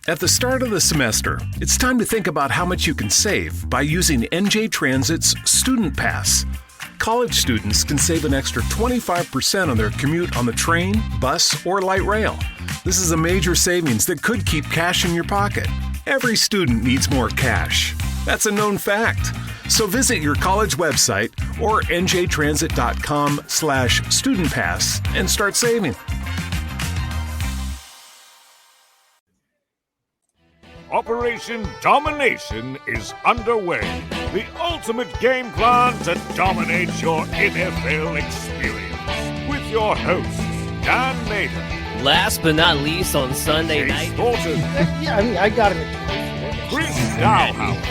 At the start of the semester, it's time to think about how much you can save by using NJ Transit's Student Pass. College students can save an extra 25% on their commute on the train, bus, or light rail. This is a major savings that could keep cash in your pocket. Every student needs more cash. That's a known fact. So visit your college website or njtransit.com/studentpass and start saving. Operation Domination is underway. The ultimate game plan to dominate your NFL experience. With your hosts, Dan Mader. Last but not least, on Sunday night. Thornton. Yeah, I mean, I got him. Chris Dowhouse.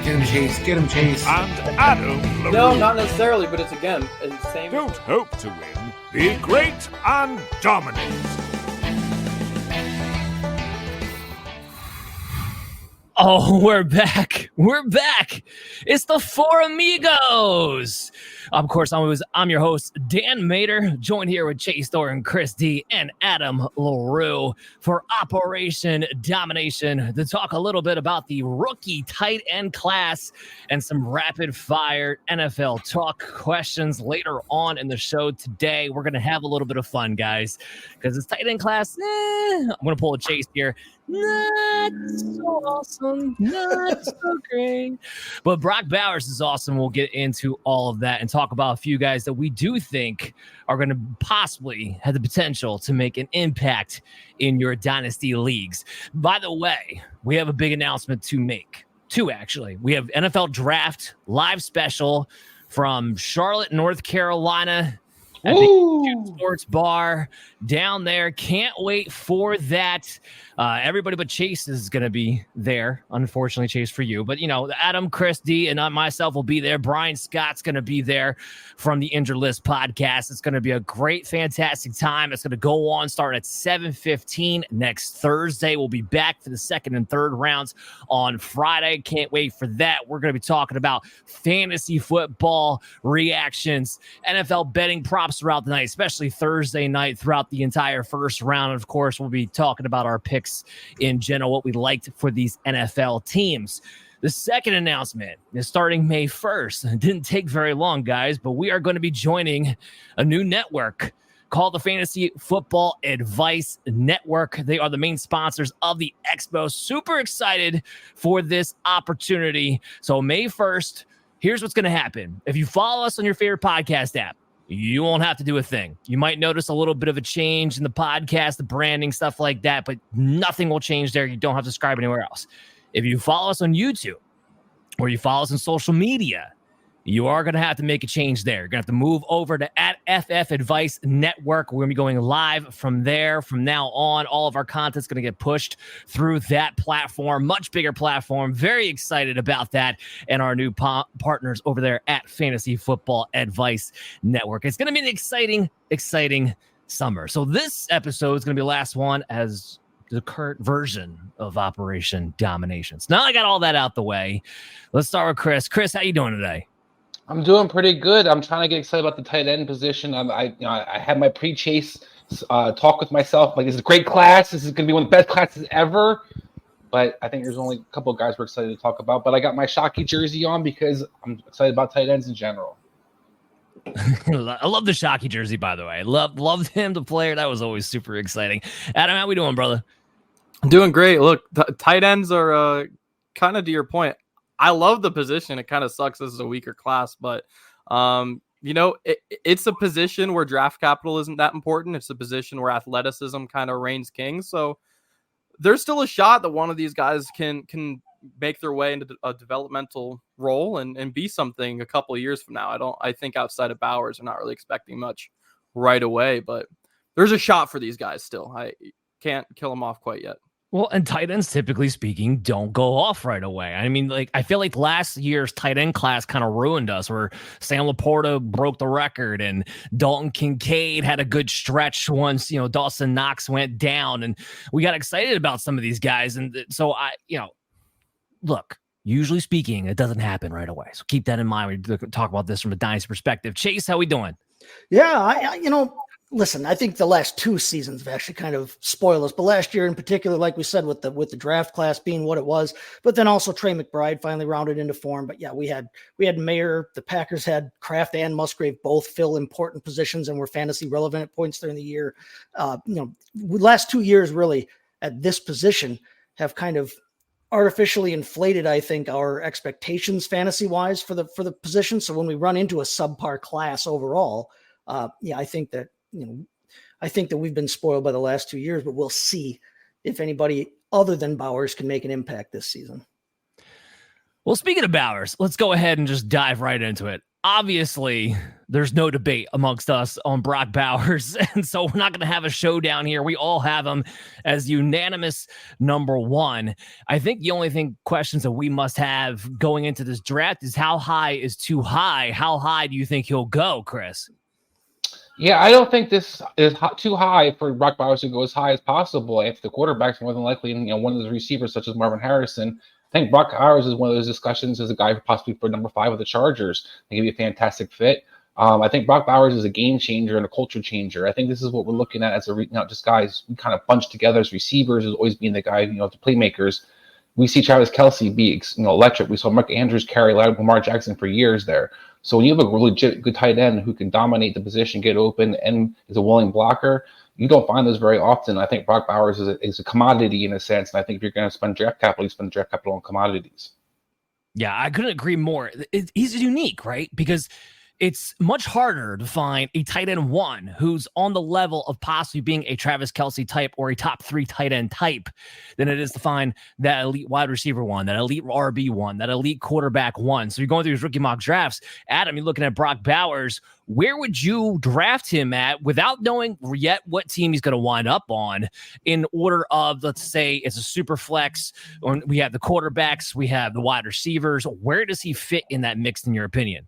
Get him, Chase. Get him, Chase. And Adam LaRue. No, not necessarily, but it's again the same. Don't hope to win. Be great and dominate. Oh, we're back. We're back. It's the Four Amigos. Of course, I'm your host, Dan Mader, joined here with Chase Thornton, Chris D, and Adam LaRue for Operation Domination to talk a little bit about the rookie tight end class and some rapid-fire NFL talk questions later on in the show today. We're going to have a little bit of fun, guys, because this tight end class, I'm going to pull a Chase here. Not so awesome, not so great. But Brock Bowers is awesome. We'll get into all of that and talk about a few guys that we do think are going to possibly have the potential to make an impact in your Dynasty leagues. By the way, we have a big announcement to make. Two, actually. We have NFL Draft live special from Charlotte, North Carolina, at the Sports Bar down there. Can't wait for that. Everybody but Chase is going to be there. Unfortunately, Chase, for you. But, Adam, Chris D, and myself will be there. Brian Scott's going to be there from the Injured List podcast. It's going to be a great, fantastic time. It's going to go on, start at 7:15 next Thursday. We'll be back for the second and third rounds on Friday. Can't wait for that. We're going to be talking about fantasy football reactions, NFL betting props throughout the night, especially Thursday night throughout the entire first round. Of course, we'll be talking about our picks in general, what we liked for these NFL teams. The second announcement is starting May 1st. It didn't take very long, guys, but we are going to be joining a new network called the Fantasy Football Advice Network. They are the main sponsors of the Expo. Super excited for this opportunity. So May 1st, here's what's going to happen. If you follow us on your favorite podcast app, you won't have to do a thing. You might notice a little bit of a change in the podcast, the branding, stuff like that, but nothing will change there. You don't have to subscribe anywhere else. If you follow us on YouTube or you follow us on social media, you are going to have to make a change there. You're going to have to move over to @FF Advice Network. We're going to be going live from there. From now on, all of our content's going to get pushed through that platform. Much bigger platform. Very excited about that and our new partners over there at Fantasy Football Advice Network. It's going to be an exciting summer. So this episode is going to be the last one as the current version of Operation Domination. So now I got all that out the way. Let's start with Chris. Chris, how you doing today? I'm doing pretty good. I'm trying to get excited about the tight end position. I had my pre-chase talk with myself. Like, this is a great class. This is going to be one of the best classes ever. But I think there's only a couple of guys we're excited to talk about. But I got my Shockey jersey on because I'm excited about tight ends in general. I love the Shockey jersey, by the way. Loved him, the player. That was always super exciting. Adam, how we doing, brother? Doing great. Look, tight ends are kind of to your point. I love the position. It kind of sucks this is a weaker class, but it's a position where draft capital isn't that important. It's a position where athleticism kind of reigns king. So there's still a shot that one of these guys can make their way into a developmental role and be something a couple of years from now. I think outside of Bowers, I'm not really expecting much right away, but there's a shot for these guys still. I can't kill them off quite yet. Well, and tight ends, typically speaking, don't go off right away. I mean, I feel like last year's tight end class kind of ruined us, where Sam Laporta broke the record and Dalton Kincaid had a good stretch once, Dawson Knox went down, and we got excited about some of these guys. And so look, usually speaking, it doesn't happen right away. So keep that in mind when we talk about this from a Dynasty perspective. Chase, how we doing? Yeah, listen, I think the last 2 seasons have actually kind of spoiled us, but last year in particular, like we said, with the draft class being what it was, but then also Trey McBride finally rounded into form. But yeah, we had Mayer, the Packers had Kraft and Musgrave both fill important positions and were fantasy relevant at points during the year. Last 2 years really at this position have kind of artificially inflated, I think, our expectations fantasy wise for the position. So when we run into a subpar class overall, I think that we've been spoiled by the last 2 years, but we'll see if anybody other than Bowers can make an impact this season. Well, speaking of Bowers, let's go ahead and just dive right into it. Obviously, there's no debate amongst us on Brock Bowers, and so we're not going to have a showdown here. We all have him as unanimous number 1. I think the only questions that we must have going into this draft is how high is too high? How high do you think he'll go, Chris? Yeah, I don't think this is too high for Brock Bowers to go as high as possible. If the quarterback's more than likely, one of the receivers such as Marvin Harrison, I think Brock Bowers is one of those discussions as a guy possibly for number 5 with the Chargers. I think he'd be a fantastic fit. I think Brock Bowers is a game changer and a culture changer. I think this is what we're looking at as just guys kind of bunched together as receivers, as always being the guy, the playmakers. We see Travis Kelce be, electric. We saw Mark Andrews carry Lamar Jackson for years there. So when you have a legit good tight end who can dominate the position, get open, and is a willing blocker, you don't find those very often. I think Brock Bowers is a commodity in a sense, and I think if you're going to spend draft capital, you spend draft capital on commodities. Yeah, I couldn't agree more. He's unique, right? Because it's much harder to find a tight end 1 who's on the level of possibly being a Travis Kelce type or a top 3 tight end type than it is to find that elite wide receiver 1, that elite RB 1, that elite quarterback 1. So you're going through these rookie mock drafts. Adam, you're looking at Brock Bowers. Where would you draft him at without knowing yet what team he's going to wind up on in order of, let's say, it's a super flex, or we have the quarterbacks, we have the wide receivers. Where does he fit in that mix, in your opinion?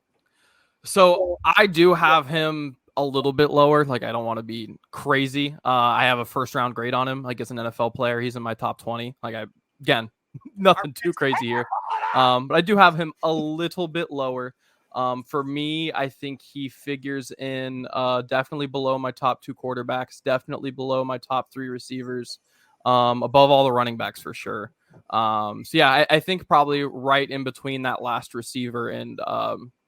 So I do have him a little bit lower. Like, I don't want to be crazy. I have a first round grade on him. Like, as an NFL player, he's in my top 20. Again, nothing too crazy here. But I do have him a little bit lower. For me, I think he figures in definitely below my top 2 quarterbacks, definitely below my top 3 receivers, above all the running backs for sure. I think probably right in between that last receiver and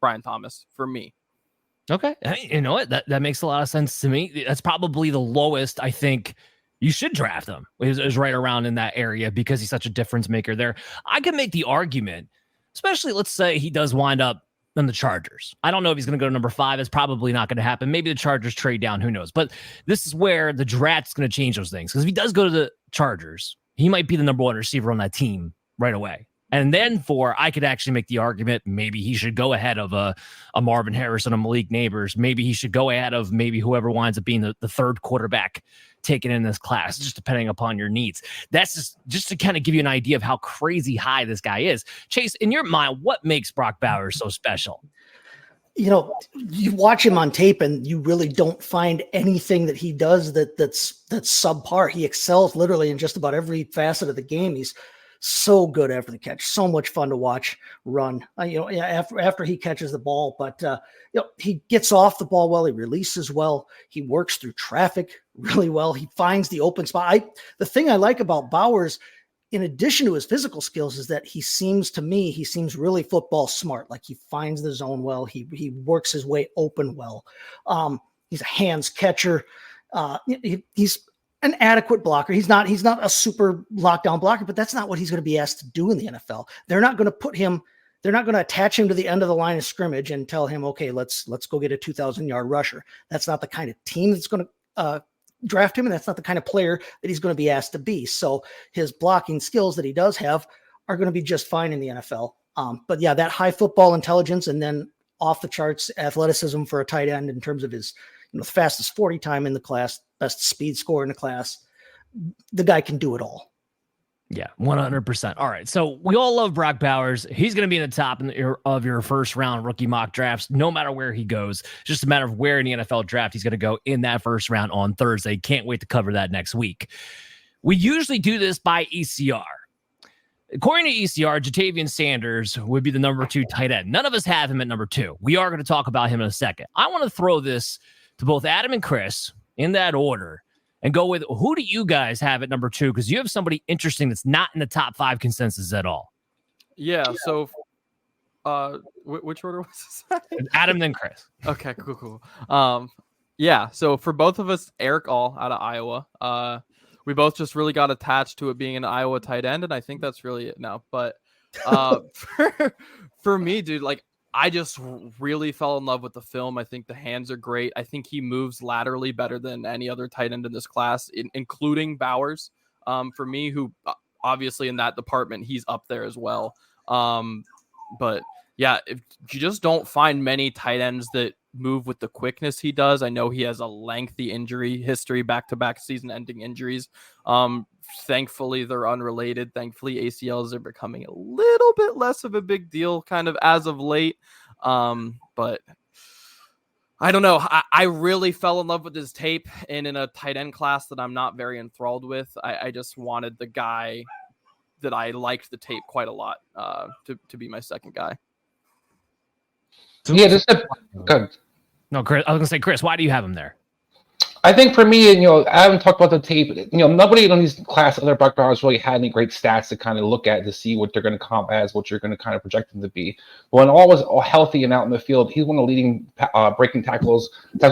Brian Thomas for me. Okay. You know what? That makes a lot of sense to me. That's probably the lowest I think you should draft him, is right around in that area, because he's such a difference maker there. I can make the argument, especially let's say he does wind up on the Chargers. I don't know if he's going to go to number 5. It's probably not going to happen. Maybe the Chargers trade down. Who knows? But this is where the draft is going to change those things. Because if he does go to the Chargers, he might be the number 1 receiver on that team right away. And then I could actually make the argument, maybe he should go ahead of a Marvin Harrison, a Malik Neighbors. Maybe he should go ahead of maybe whoever winds up being the 3rd quarterback taken in this class, just depending upon your needs. That's just to kind of give you an idea of how crazy high this guy is. Chase, in your mind, what makes Brock Bowers so special? You watch him on tape and you really don't find anything that he does that's subpar. He excels literally in just about every facet of the game. He's so good after the catch, so much fun to watch run, after he catches the ball, but he gets off the ball well, he releases well, he works through traffic really well, he finds the open spot. The thing I like about Bowers, in addition to his physical skills, is that he seems really football smart. Like, he finds the zone well, he works his way open well. He's a hands catcher. He's an adequate blocker. He's not a super lockdown blocker, but that's not what he's going to be asked to do in the NFL. They're not going to attach him to the end of the line of scrimmage and tell him, okay, let's go get a 2,000-yard rusher. That's not the kind of team that's going to draft him, and that's not the kind of player that he's going to be asked to be. So his blocking skills that he does have are going to be just fine in the NFL. But yeah, that high football intelligence and then off the charts athleticism for a tight end in terms of his the fastest 40 time in the class, best speed score in the class. The guy can do it all. Yeah, 100%. All right, so we all love Brock Bowers. He's going to be in the top of your first round rookie mock drafts, no matter where he goes. It's just a matter of where in the NFL draft he's going to go in that first round on Thursday. Can't wait to cover that next week. We usually do this by ECR. According to ECR, Jatavian Sanders would be the number 2 tight end. None of us have him at number 2. We are going to talk about him in a second. I want to throw this to both Adam and Chris, in that order and go with who do you guys have at number 2? Because you have somebody interesting that's not in the top 5 consensus at all. Yeah. So, which order was this? Adam, then Chris. Okay, cool. Yeah. So for both of us, Eric All out of Iowa. We both just really got attached to it being an Iowa tight end, and I think that's really it now. But for me, dude, like I just really fell in love with the film. I think the hands are great. I think he moves laterally better than any other tight end in this class, including Bowers. For me, who obviously in that department, he's up there as well. But yeah, if you just don't find many tight ends that move with the quickness he does. I know he has a lengthy injury history, back-to-back season-ending injuries. Thankfully, they're unrelated. Thankfully, ACLs are becoming a little bit less of a big deal kind of as of late. But I don't know. I really fell in love with his tape, and in a tight end class that I'm not very enthralled with, I just wanted the guy that I liked the tape quite a lot to be my second guy. Yeah, good. No, Chris, I was going to say, Chris, why do you have him there? I think for me, I haven't talked about the tape. Nobody in these class other Brock Bowers really had any great stats to kind of look at to see what they're going to comp as, what you're going to kind of project them to be. But when all was healthy and out in the field, he's one of the leading tackle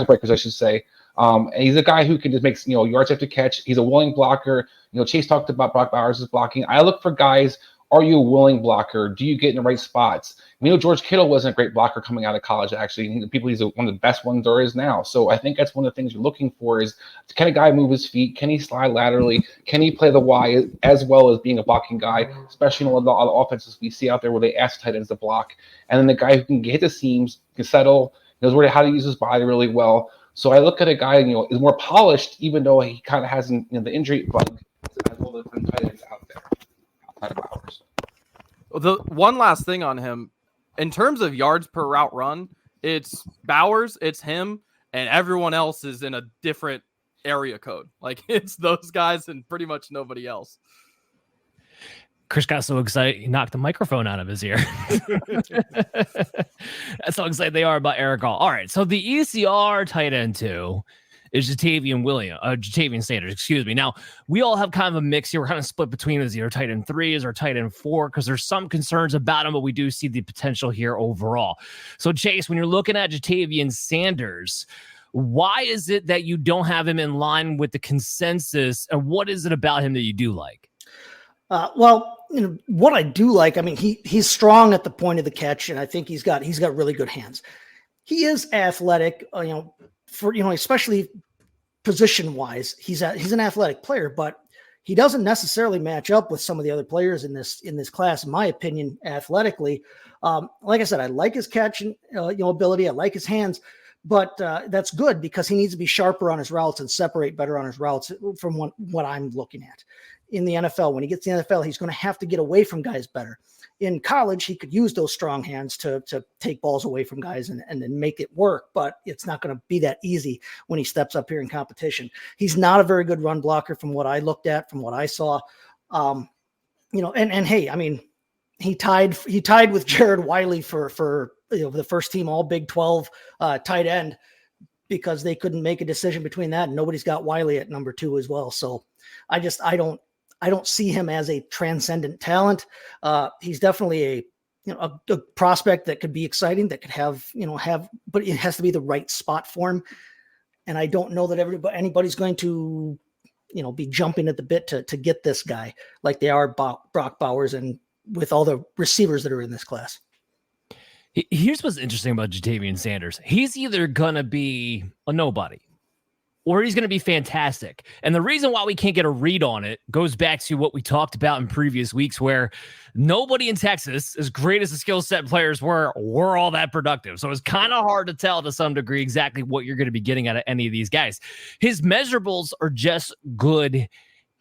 breakers, I should say. And he's a guy who can just make yards after catch. He's a willing blocker. Chase talked about Brock Bowers' blocking. I look for guys. Are you a willing blocker? Do you get in the right spots? George Kittle wasn't a great blocker coming out of college, actually. He's one of the best ones there is now. So I think that's one of the things you're looking for is, can a guy move his feet? Can he slide laterally? Can he play the Y as well as being a blocking guy, especially in a lot of the offenses we see out there where they ask tight ends to block. And then the guy who can hit the seams, can settle, knows how to use his body really well. So I look at a guy, is more polished, even though he kind of hasn't, the injury bug as all the different tight ends out there. The one last thing on him, in terms of yards per route run, it's Bowers, it's him, and everyone else is in a different area code. Like it's those guys and pretty much nobody else. Chris got so excited he knocked the microphone out of his ear. That's how excited they are about Eric All. All right, so the ECR tight end 2 is Jatavian Sanders, excuse me. Now, we all have kind of a mix here. We're kind of split between is either tight end 3 or tight end 4 because there's some concerns about him, but we do see the potential here overall. So, Chase, when you're looking at Jatavian Sanders, why is it that you don't have him in line with the consensus, and what is it about him that you do like? Well, what I do like, he's strong at the point of the catch, and I think he's got really good hands. He is athletic, especially position wise, he's an athletic player, but he doesn't necessarily match up with some of the other players in this class, in my opinion, athletically. Like I said, I like his catch ability. I like his hands, but that's good because he needs to be sharper on his routes and separate better on his routes from what I'm looking at. In the NFL, when he gets to the NFL, he's going to have to get away from guys better. In college, he could use those strong hands to take balls away from guys and then make it work, but it's not going to be that easy when he steps up here in competition. He's not a very good run blocker from what I looked at, from what I saw. And hey, he tied with Jared Wiley for the first team all Big 12 tight end because they couldn't make a decision between that, and nobody's got Wiley at number 2 as well. So I don't see him as a transcendent talent. He's definitely a prospect that could be exciting, that could have, but it has to be the right spot for him. And I don't know that anybody's going to, be jumping at the bit to get this guy like they are Brock Bowers and with all the receivers that are in this class. Here's what's interesting about Jatavian Sanders. He's either going to be a nobody or he's going to be fantastic. And the reason why we can't get a read on it goes back to what we talked about in previous weeks, where nobody in Texas, as great as the skill set players were all that productive. So it's kind of hard to tell to some degree exactly what you're going to be getting out of any of these guys. His measurables are just good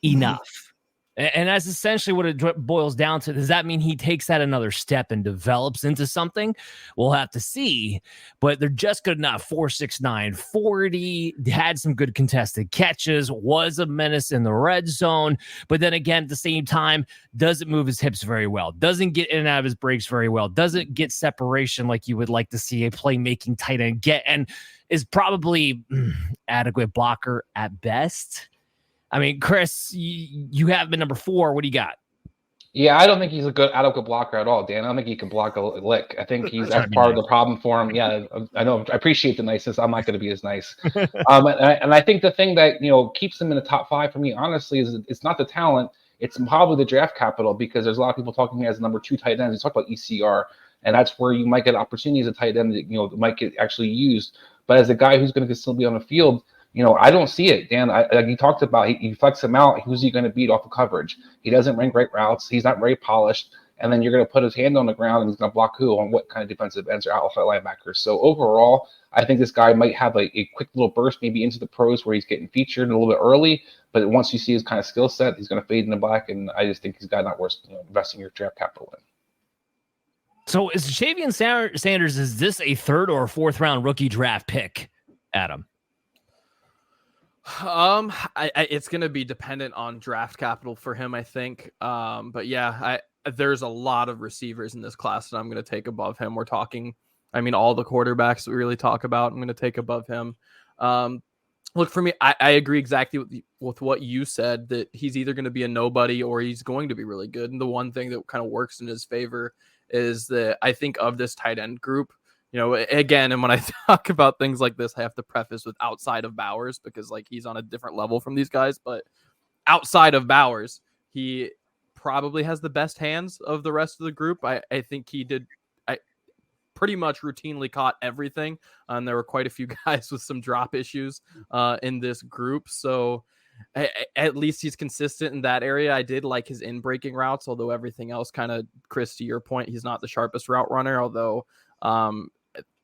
enough. And that's essentially what it boils down to. Does that mean he takes that another step and develops into something? We'll have to see. But they're just good enough. 4.69 40, had some good contested catches, was a menace in the red zone. But then again, at the same time, doesn't move his hips very well, doesn't get in and out of his breaks very well, doesn't get separation like you would like to see a playmaking tight end get, and is probably adequate blocker at best. I mean, Chris, you have been number 4. What do you got? Yeah, I don't think he's a good adequate blocker at all, Dan. I don't think he can block a lick. I think that's part of the problem for him. Yeah, I know. I appreciate the niceness. I'm not going to be as nice. And I think the thing that keeps him in the top 5 for me, honestly, is it's not the talent. It's probably the draft capital, because there's a lot of people talking as number 2 tight end. We talk about ECR, and that's where you might get opportunities at tight end that might get actually used. But as a guy who's going to still be on the field, I don't see it, Dan. Like you talked about, he flex him out. Who's he going to beat off of coverage? He doesn't run great routes. He's not very polished. And then you're going to put his hand on the ground, and he's going to block who on what kind of defensive ends or outside linebackers. So overall, I think this guy might have a quick little burst maybe into the pros where he's getting featured a little bit early. But once you see his kind of skill set, he's going to fade into black. And I just think he's a guy not worth investing your draft capital in. So is Javian Sanders, is this a 3rd or 4th round rookie draft pick, Adam? It's going to be dependent on draft capital for him, I think. But yeah, there's a lot of receivers in this class that I'm going to take above him. We're talking, all the quarterbacks we really talk about, I'm going to take above him. Look, for me, I agree exactly with what you said, that he's either going to be a nobody or he's going to be really good. And the one thing that kind of works in his favor is that I think of this tight end group, again, and when I talk about things like this, I have to preface with outside of Bowers, because he's on a different level from these guys. But outside of Bowers, he probably has the best hands of the rest of the group. I think he did. I pretty much routinely caught everything. And there were quite a few guys with some drop issues in this group. So at least he's consistent in that area. I did like his in-breaking routes, although everything else kind of, Chris, to your point, he's not the sharpest route runner, although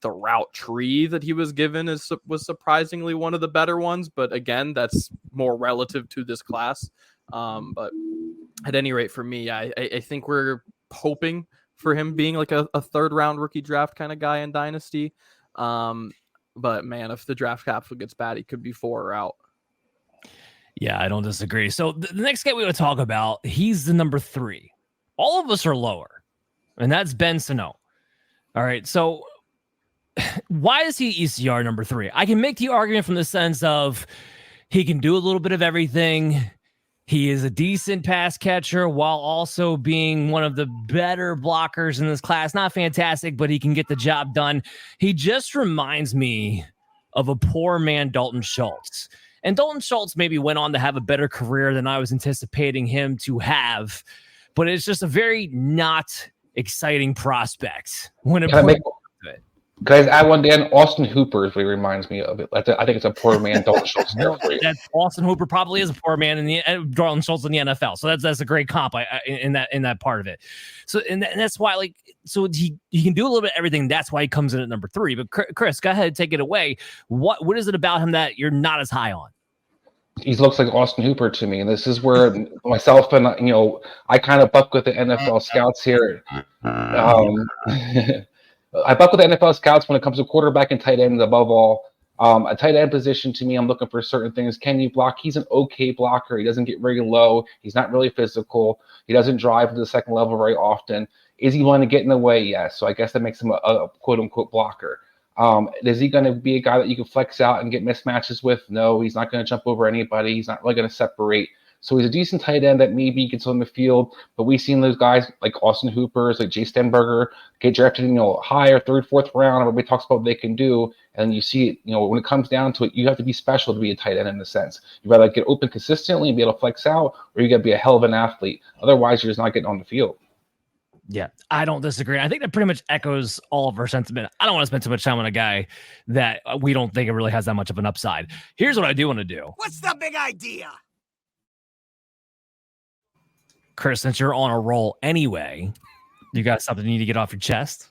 the route tree that he was given was surprisingly one of the better ones. But again, that's more relative to this class. But at any rate, for me, I think we're hoping for him being like a 3rd round rookie draft kind of guy in Dynasty. But man, if the draft capital gets bad, he could be 4 or out. Yeah, I don't disagree. So the next guy we want to talk about, he's the number 3. All of us are lower, and that's Ben Sinnott. All right, so why is he ECR number 3? I can make the argument from the sense of he can do a little bit of everything. He is a decent pass catcher while also being one of the better blockers in this class. Not fantastic, but he can get the job done. He just reminds me of a poor man Dalton Schultz. And Dalton Schultz maybe went on to have a better career than I was anticipating him to have. But it's just a very not exciting prospect when it Guys, I want Dan. Austin Hooper is what he reminds me of. I think it's a poor man Dalton Schultz. Austin Hooper probably is a poor man in the Dalton Schultz in the NFL. So that's a great comp in that part of it. So and that's why so he can do a little bit of everything. That's why he comes in at number 3. But Chris, go ahead, take it away. What is it about him that you're not as high on? He looks like Austin Hooper to me, and this is where myself and I kind of buck with the NFL scouts here. I buck with the NFL scouts when it comes to quarterback and tight ends above all. A tight end position, to me, I'm looking for certain things. Can you block? He's an okay blocker. He doesn't get very low. He's not really physical. He doesn't drive to the second level very often. Is he willing to get in the way? Yes. So I guess that makes him a quote-unquote blocker. Is he going to be a guy that you can flex out and get mismatches with? No, he's not going to jump over anybody. He's not really going to separate. So he's a decent tight end that maybe gets on the field, but we've seen those guys like Austin Hoopers, like Jay Stenberger, get drafted, higher, 3rd, 4th round. Everybody talks about what they can do, and you see it. When it comes down to it, you have to be special to be a tight end in a sense. You gotta get open consistently and be able to flex out, or you got to be a hell of an athlete. Otherwise, you're just not getting on the field. Yeah, I don't disagree. I think that pretty much echoes all of our sentiment. I don't want to spend too much time on a guy that we don't think it really has that much of an upside. Here's what I do want to do. What's the big idea? Chris, since you're on a roll anyway, you got something you need to get off your chest?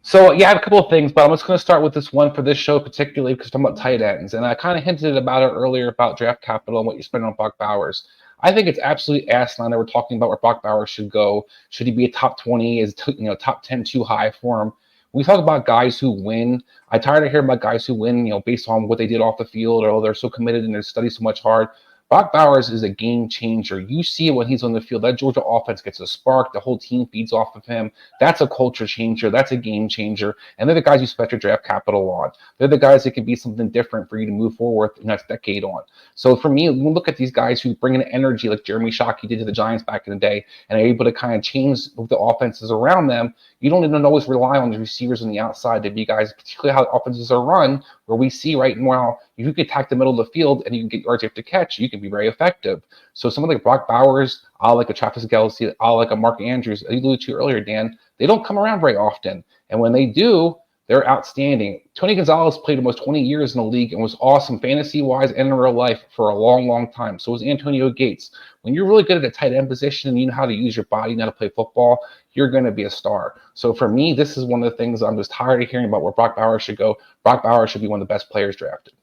So, yeah, I have a couple of things, but I'm just going to start with this one for this show particularly because I'm talking about tight ends. And I kind of hinted about it earlier about draft capital and what you spend on Buck Bowers. I think it's absolutely asinine that we're talking about where Brock Bowers should go. Should he be a top 20? Is top 10 too high for him? We talk about guys who win. I'm tired of hearing about guys who win, based on what they did off the field, or they're so committed and they study so much hard. Brock Bowers is a game changer. You see it when he's on the field. That Georgia offense gets a spark. The whole team feeds off of him. That's a culture changer. That's a game changer. And they're the guys you spent your draft capital on. They're the guys that can be something different for you to move forward the next decade on. So for me, when we look at these guys who bring in energy like Jeremy Shockey did to the Giants back in the day and are able to kind of change the offenses around them, you don't even always rely on the receivers on the outside to be guys, particularly how offenses are run, where we see right now, if you can attack the middle of the field and you can get yards after catch, you can be very effective. So someone like Brock Bowers, like a Travis Kelce, like a Mark Andrews, you alluded to earlier, Dan, they don't come around very often. And when they do, they're outstanding. Tony Gonzalez played almost 20 years in the league and was awesome fantasy-wise and in real life for a long, long time. So was Antonio Gates. When you're really good at a tight end position and you know how to use your body, you know how to play football, you're going to be a star. So for me, this is one of the things I'm just tired of hearing about where Brock Bowers should go. Brock Bowers should be one of the best players drafted.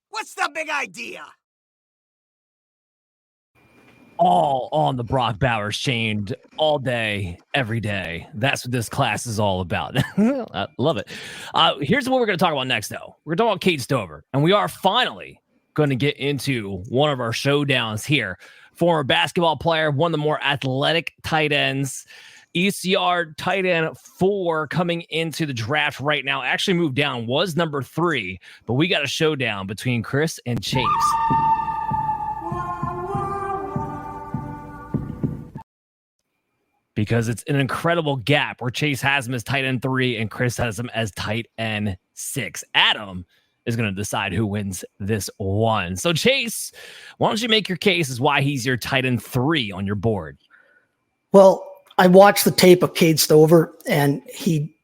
What's the big idea? All on the Brock Bowers chain all day, every day. That's what this class is all about. I love it. Here's what we're going to talk about next, though. We're going to talk about Cade Stover, and we are finally going to get into one of our showdowns here. Former basketball player, one of the more athletic tight ends, ECR tight end 4 coming into the draft right now. Actually moved down, was number 3, but we got a showdown between Chris and Chase. Because it's an incredible gap where Chase has him as tight end 3 and Chris has him as tight end 6. Adam is going to decide who wins this one. So Chase, why don't you make your case as why he's your tight end 3 on your board? Well, I watched the tape of Cade Stover, and he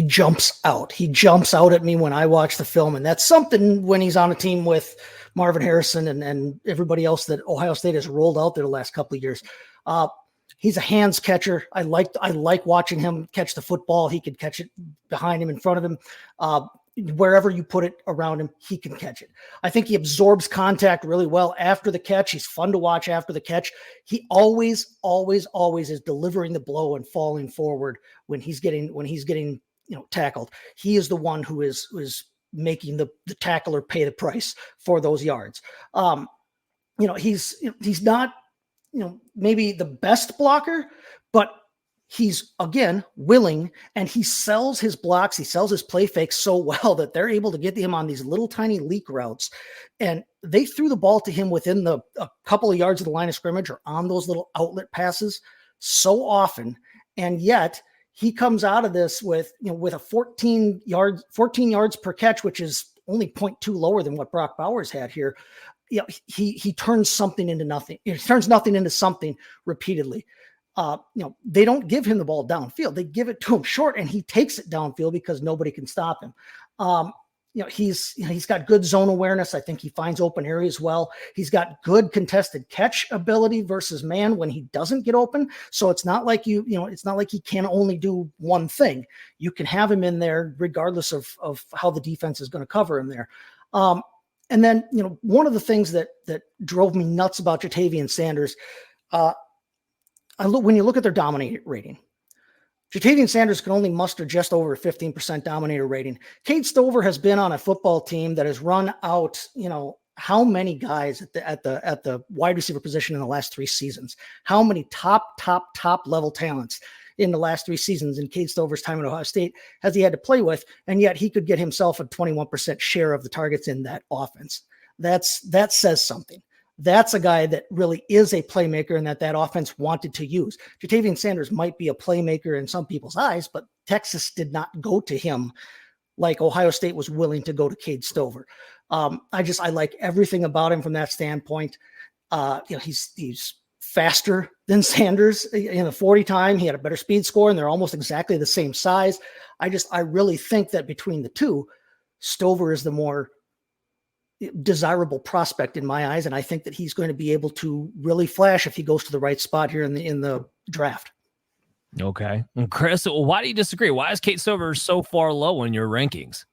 jumps out. He jumps out at me when I watch the film, and that's something when he's on a team with Marvin Harrison and everybody else that Ohio State has rolled out there the last couple of years. He's a hands catcher. I like watching him catch the football. He can catch it behind him, in front of him. Wherever you put it around him, he can catch it. I think he absorbs contact really well after the catch. He's fun to watch after the catch. He always is delivering the blow and falling forward when he's getting tackled. He is the one who is making the tackler pay the price for those yards. He's not maybe the best blocker, but he's, again, willing, and he sells his blocks. He sells his play fakes so well that they're able to get him on these little tiny leak routes. And they threw the ball to him within a couple of yards of the line of scrimmage or on those little outlet passes so often. And yet he comes out of this with a 14 yards per catch, which is only 0.2 lower than what Brock Bowers had here. He turns something into nothing. He turns nothing into something repeatedly. They don't give him the ball downfield. They give it to him short, and he takes it downfield because nobody can stop him. He's got good zone awareness. I think he finds open areas well. He's got good contested catch ability versus man when he doesn't get open. So it's not like it's not like he can only do one thing. You can have him in there regardless of how the defense is going to cover him there. And then, one of the things that drove me nuts about Jatavian Sanders, when you look at their dominator rating, Jatavian Sanders can only muster just over a 15% dominator rating. Cade Stover has been on a football team that has run out, how many guys at the wide receiver position in the last 3 seasons? How many top level talents in the last 3 seasons in Cade Stover's time at Ohio State has he had to play with? And yet he could get himself a 21% share of the targets in that offense. That says something. That's a guy that really is a playmaker and that offense wanted to use. Jatavian Sanders might be a playmaker in some people's eyes, but Texas did not go to him like Ohio State was willing to go to Cade Stover. I like everything about him from that standpoint. He's faster than Sanders in the 40 time. He had a better speed score, and they're almost exactly the same size. I really think that between the two, Stover is the more desirable prospect in my eyes, and I think that he's going to be able to really flash if he goes to the right spot here in the draft. Okay. And Chris, why do you disagree? Why is Cade Stover so far low in your rankings?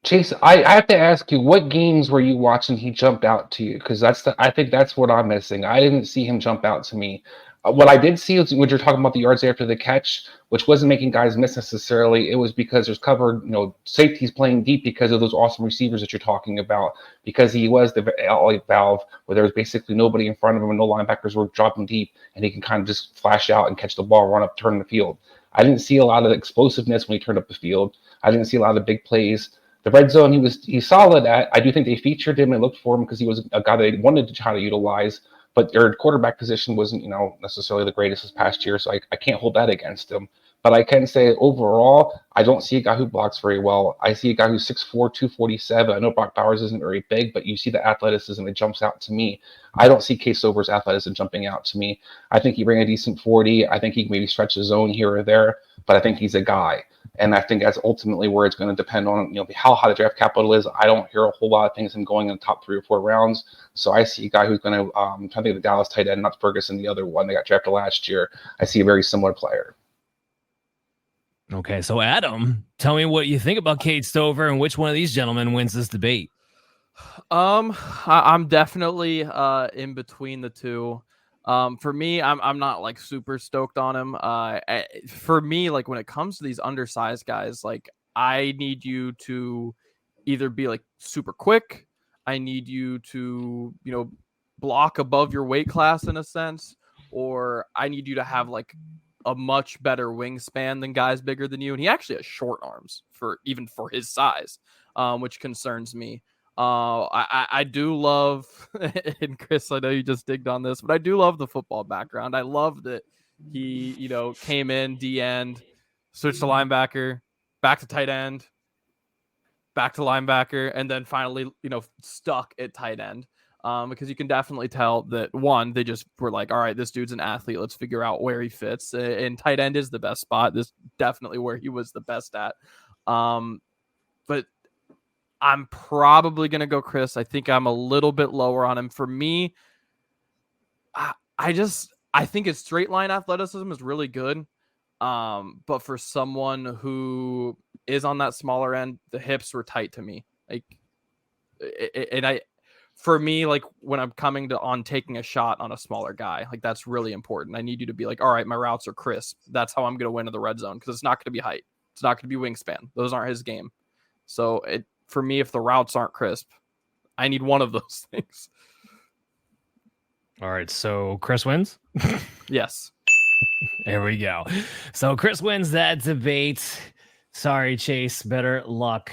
Chase, I have to ask you, what games were you watching he jumped out to you? Because I think that's what I'm missing. I didn't see him jump out to me. What I did see was when you're talking about the yards after the catch, which wasn't making guys miss necessarily. It was because there's covered, safeties playing deep because of those awesome receivers that you're talking about. Because he was the outlet valve where there was basically nobody in front of him and no linebackers were dropping deep, and he can kind of just flash out and catch the ball, run up, turn the field. I didn't see a lot of explosiveness when he turned up the field. I didn't see a lot of big plays. The red zone, he's solid at. I do think they featured him and looked for him because he was a guy they wanted to try to utilize. But their quarterback position wasn't, necessarily the greatest this past year, so I can't hold that against him. But I can say overall, I don't see a guy who blocks very well. I see a guy who's 6'4", 247. I know Brock Bowers isn't very big, but you see the athleticism that jumps out to me. I don't see Case Over's athleticism jumping out to me. I think he ran a decent 40. I think he can maybe stretch his zone here or there, but I think he's a guy. And I think that's ultimately where it's going to depend on, how high the draft capital is. I don't hear a whole lot of things him going in the top 3 or 4 rounds. So I see a guy who's going to, I'm trying to think of the Dallas tight end, not Ferguson, the other one that got drafted last year. I see a very similar player. Okay, so Adam, tell me what you think about Cade Stover and which one of these gentlemen wins this debate. I'm definitely in between the two. For me, I'm not like super stoked on him. For me, like when it comes to these undersized guys, like I need you to either be like super quick. I need you to, block above your weight class in a sense, or I need you to have like a much better wingspan than guys bigger than you. And he actually has short arms for his size, which concerns me. I do love, and Chris, I know you just digged on this, but I do love the football background. I love that he, came in D end, switched to linebacker, back to tight end, back to linebacker, and then finally, stuck at tight end. Because you can definitely tell that one, they just were like, all right, this dude's an athlete. Let's figure out where he fits. And tight end is the best spot. This definitely where he was the best at. But I'm probably going to go Chris. I think I'm a little bit lower on him. For me, I think his straight line athleticism is really good. But for someone who is on that smaller end, the hips were tight to me. For me, like when I'm coming on taking a shot on a smaller guy, like that's really important. I need you to be like, all right, my routes are crisp. That's how I'm going to win in the red zone because it's not going to be height. It's not going to be wingspan. Those aren't his game. So for me, if the routes aren't crisp, I need one of those things. All right, so Chris wins? Yes. There we go. So Chris wins that debate. Sorry, Chase. Better luck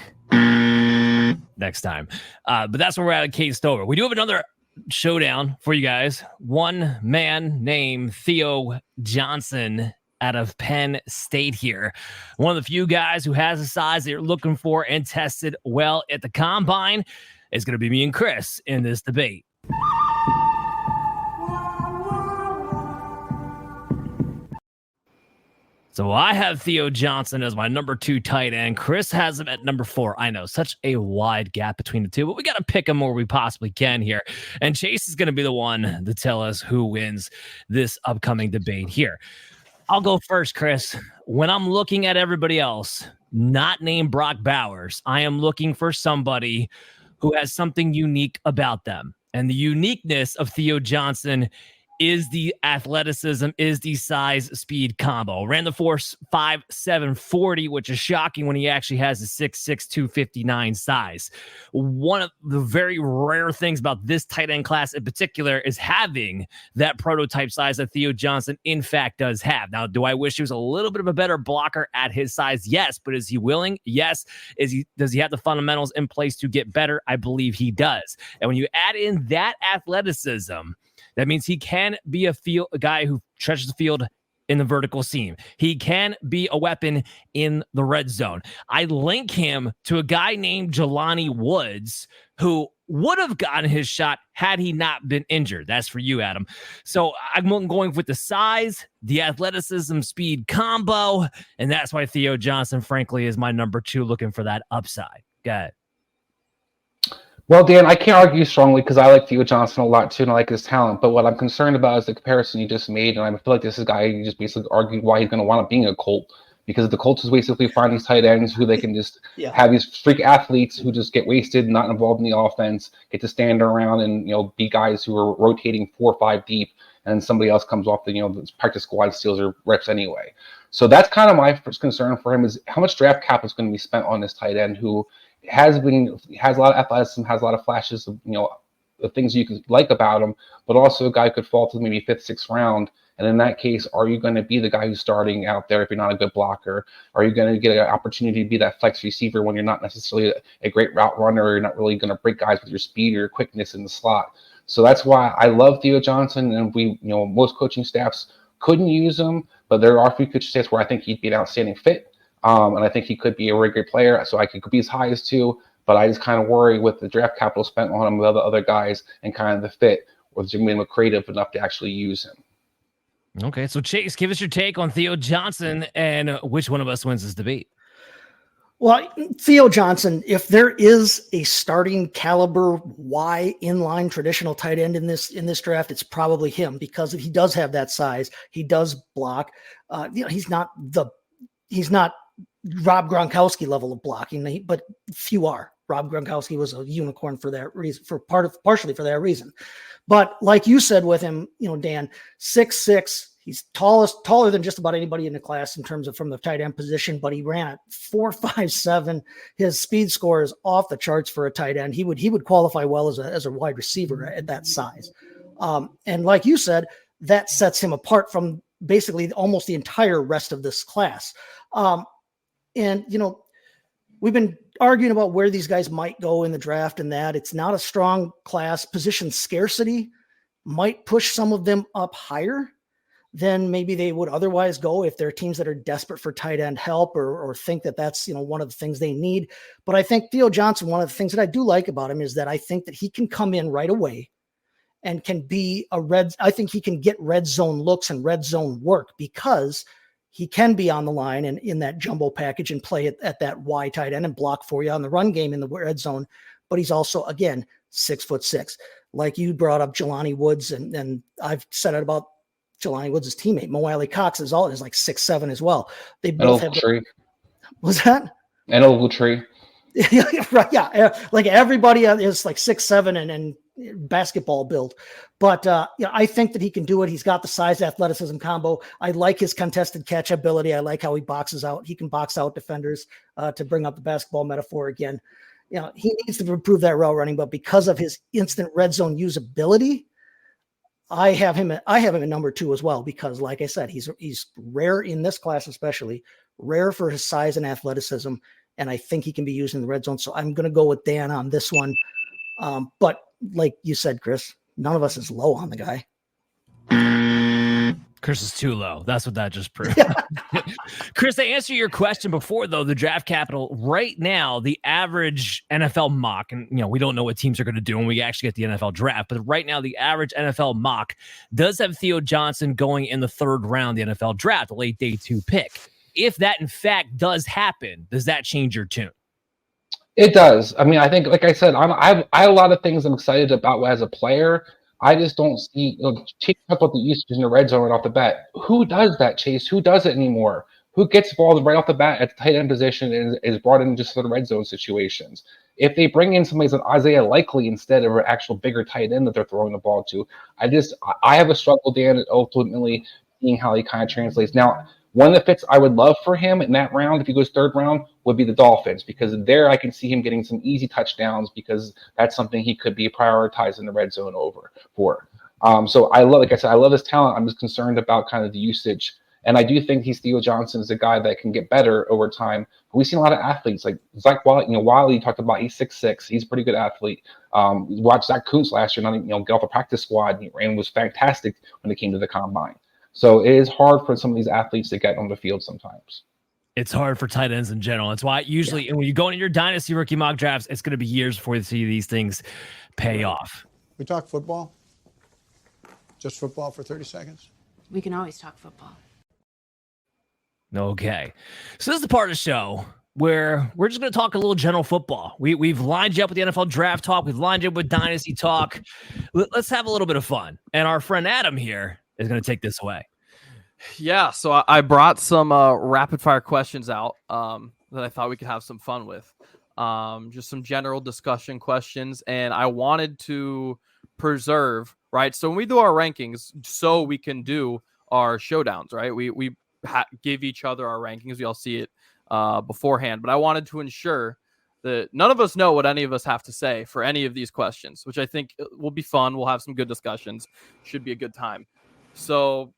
next time. But that's where we're at Cade Stover. We do have another showdown for you guys. One man named Theo Johnson out of Penn State here. One of the few guys who has the size that you're looking for and tested well at the combine is going to be me and Chris in this debate. So I have Theo Johnson as my number 2 tight end. Chris has him at number 4. I know, such a wide gap between the two, but we got to pick him where we possibly can here. And Chase is going to be the one to tell us who wins this upcoming debate here. I'll go first, Chris. When I'm looking at everybody else, not named Brock Bowers, I am looking for somebody who has something unique about them. And the uniqueness of Theo Johnson is the athleticism, is the size speed combo. Ran the force 5.7 40, which is shocking when he actually has a 6'6", 259 size. One of the very rare things about this tight end class in particular is having that prototype size that Theo Johnson in fact does have. Now, do I wish he was a little bit of a better blocker at his size? Yes, but is he willing? Yes. Does he have the fundamentals in place to get better? I believe he does. And when you add in that athleticism, that means he can be a guy who stretches the field in the vertical seam. He can be a weapon in the red zone. I link him to a guy named Jelani Woods, who would have gotten his shot had he not been injured. That's for you, Adam. So I'm going with the size, the athleticism, speed combo, and that's why Theo Johnson, frankly, is my number 2, looking for that upside. Go ahead. Well, Dan, I can't argue strongly because I like Theo Johnson a lot too, and I like his talent. But what I'm concerned about is the comparison you just made, and I feel like this is a guy you just basically argued why he's going to wind up being a Colt because the Colts is basically find these tight ends who they can just have these freak athletes who just get wasted, not involved in the offense, get to stand around and be guys who are rotating 4 or 5 deep, and then somebody else comes off the practice squad, steals their reps anyway. So that's kind of my first concern for him, is how much draft cap is going to be spent on this tight end who has a lot of athleticism, has a lot of flashes of the things you could like about him, but also a guy who could fall to maybe 5th, 6th round. And in that case, are you going to be the guy who's starting out there if you're not a good blocker? Are you going to get an opportunity to be that flex receiver when you're not necessarily a great route runner, or you're not really going to break guys with your speed or your quickness in the slot? So that's why I love Theo Johnson, and most coaching staffs couldn't use him, but there are a few coaching staffs where I think he'd be an outstanding fit, and I think he could be a really great player. So I could be as high as 2, but I just kind of worry with the draft capital spent on him with other guys and kind of the fit, was Jimmy creative enough to actually use him. Okay, so Chase, give us your take on Theo Johnson and which one of us wins this debate. Well, Theo Johnson, if there is a starting caliber Y inline traditional tight end in this draft, it's probably him, because he does have that size. He does block. He's not Rob Gronkowski level of blocking, but few are. Rob Gronkowski was a unicorn for that reason, partially for that reason. But like you said with him, Dan, 6'6", he's taller than just about anybody in the class in terms of from the tight end position, but he ran at 4.57. His speed score is off the charts for a tight end. He would qualify well as a wide receiver at that size. And like you said, that sets him apart from basically almost the entire rest of this class. And we've been arguing about where these guys might go in the draft, and that it's not a strong class. Position scarcity might push some of them up higher than maybe they would otherwise go if they're teams that are desperate for tight end help or think that that's, one of the things they need. But I think Theo Johnson, one of the things that I do like about him is that I think that he can come in right away and can be I think he can get red zone looks and red zone work, because he can be on the line and in that jumbo package and play at that Y tight end and block for you on the run game in the red zone. But he's also, again, 6'6". Like you brought up Jelani Woods, and I've said it about Jelani Woods' teammate. Mo Alley Cox is like 6'7" as well. They both have. Was that? An Ogletree. Right. Yeah. Like everybody is like 6'7" and basketball build. But I think that he can do it. He's got the size athleticism combo. I like his contested catch ability. I like how he boxes out. He can box out defenders, to bring up the basketball metaphor again. He needs to improve that route running, but because of his instant red zone usability, I have him at number 2 as well, because like I said, he's rare in this class, especially rare for his size and athleticism. And I think he can be used in the red zone. So I'm going to go with Dan on this one. But like you said, Chris, none of us is low on the guy. Chris is too low. That's what that just proved. Chris, to answer your question before, though, the draft capital right now, the average NFL mock, and we don't know what teams are going to do when we actually get the NFL draft, but right now the average NFL mock does have Theo Johnson going in the 3rd round, the NFL draft, a late day 2 pick. If that in fact does happen, does that change your tune? It does. I mean, I think, like I said, I have a lot of things I'm excited about as a player. I just don't see Chase talked about the usage in the red zone right off the bat. Who does that, Chase? Who does it anymore? Who gets involved right off the bat at the tight end position and is brought in just for the red zone situations? If they bring in somebody like Isaiah Likely instead of an actual bigger tight end that they're throwing the ball to, I have a struggle, Dan, ultimately seeing how he kind of translates. Now, one of the fits I would love for him in that round, if he goes 3rd round, would be the Dolphins, because there I can see him getting some easy touchdowns, because that's something he could be prioritized in the red zone for. So I love his talent. I'm just concerned about kind of the usage. And I do think Theo Johnson is a guy that can get better over time. We've seen a lot of athletes like Zach Wiley. Wiley talked about, he's 6'6". He's a pretty good athlete. We watched Zach Kuntz last year, get off the practice squad, and was fantastic when it came to the combine. So it is hard for some of these athletes to get on the field sometimes. It's hard for tight ends in general. It's why usually, and when you go into your Dynasty rookie mock drafts, it's going to be years before you see these things pay off. We talk football? Just football for 30 seconds? We can always talk football. Okay. So this is the part of the show where we're just going to talk a little general football. We've lined you up with the NFL draft talk. We've lined you up with Dynasty talk. Let's have a little bit of fun. And our friend Adam here is going to take this away. Yeah, so I brought some rapid fire questions out that I thought we could have some fun with. Just some general discussion questions, and I wanted to preserve, right? So when we do our rankings, so we can do our showdowns, right? We give each other our rankings. We all see it beforehand, but I wanted to ensure that none of us know what any of us have to say for any of these questions, which I think will be fun. We'll have some good discussions. Should be a good time. So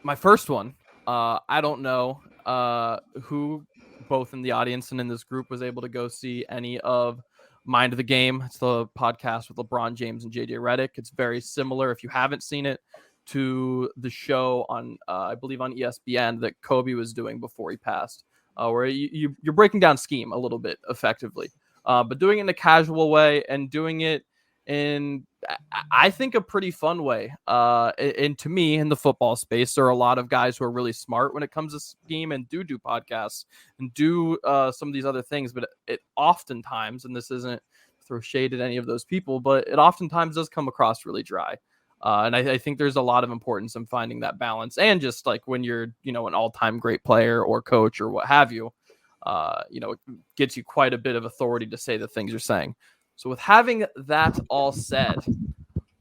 my first one, I don't know who both in the audience and in this group was able to go see any of Mind of the Game. It's the podcast with LeBron James and JJ Redick. It's very similar, if you haven't seen it, to the show on, I believe, on ESPN that Kobe was doing before he passed, where you're breaking down scheme a little bit effectively, but doing it in a casual way and doing it in, I think, a pretty fun way. And to me, in the football space, there are a lot of guys who are really smart when it comes to scheme and do podcasts and do some of these other things. But it oftentimes, and this isn't to throw shade at any of those people, but it oftentimes does come across really dry. And I think there's a lot of importance in finding that balance. And just like when you're, an all-time great player or coach or what have you, it gets you quite a bit of authority to say the things you're saying. So with having that all said,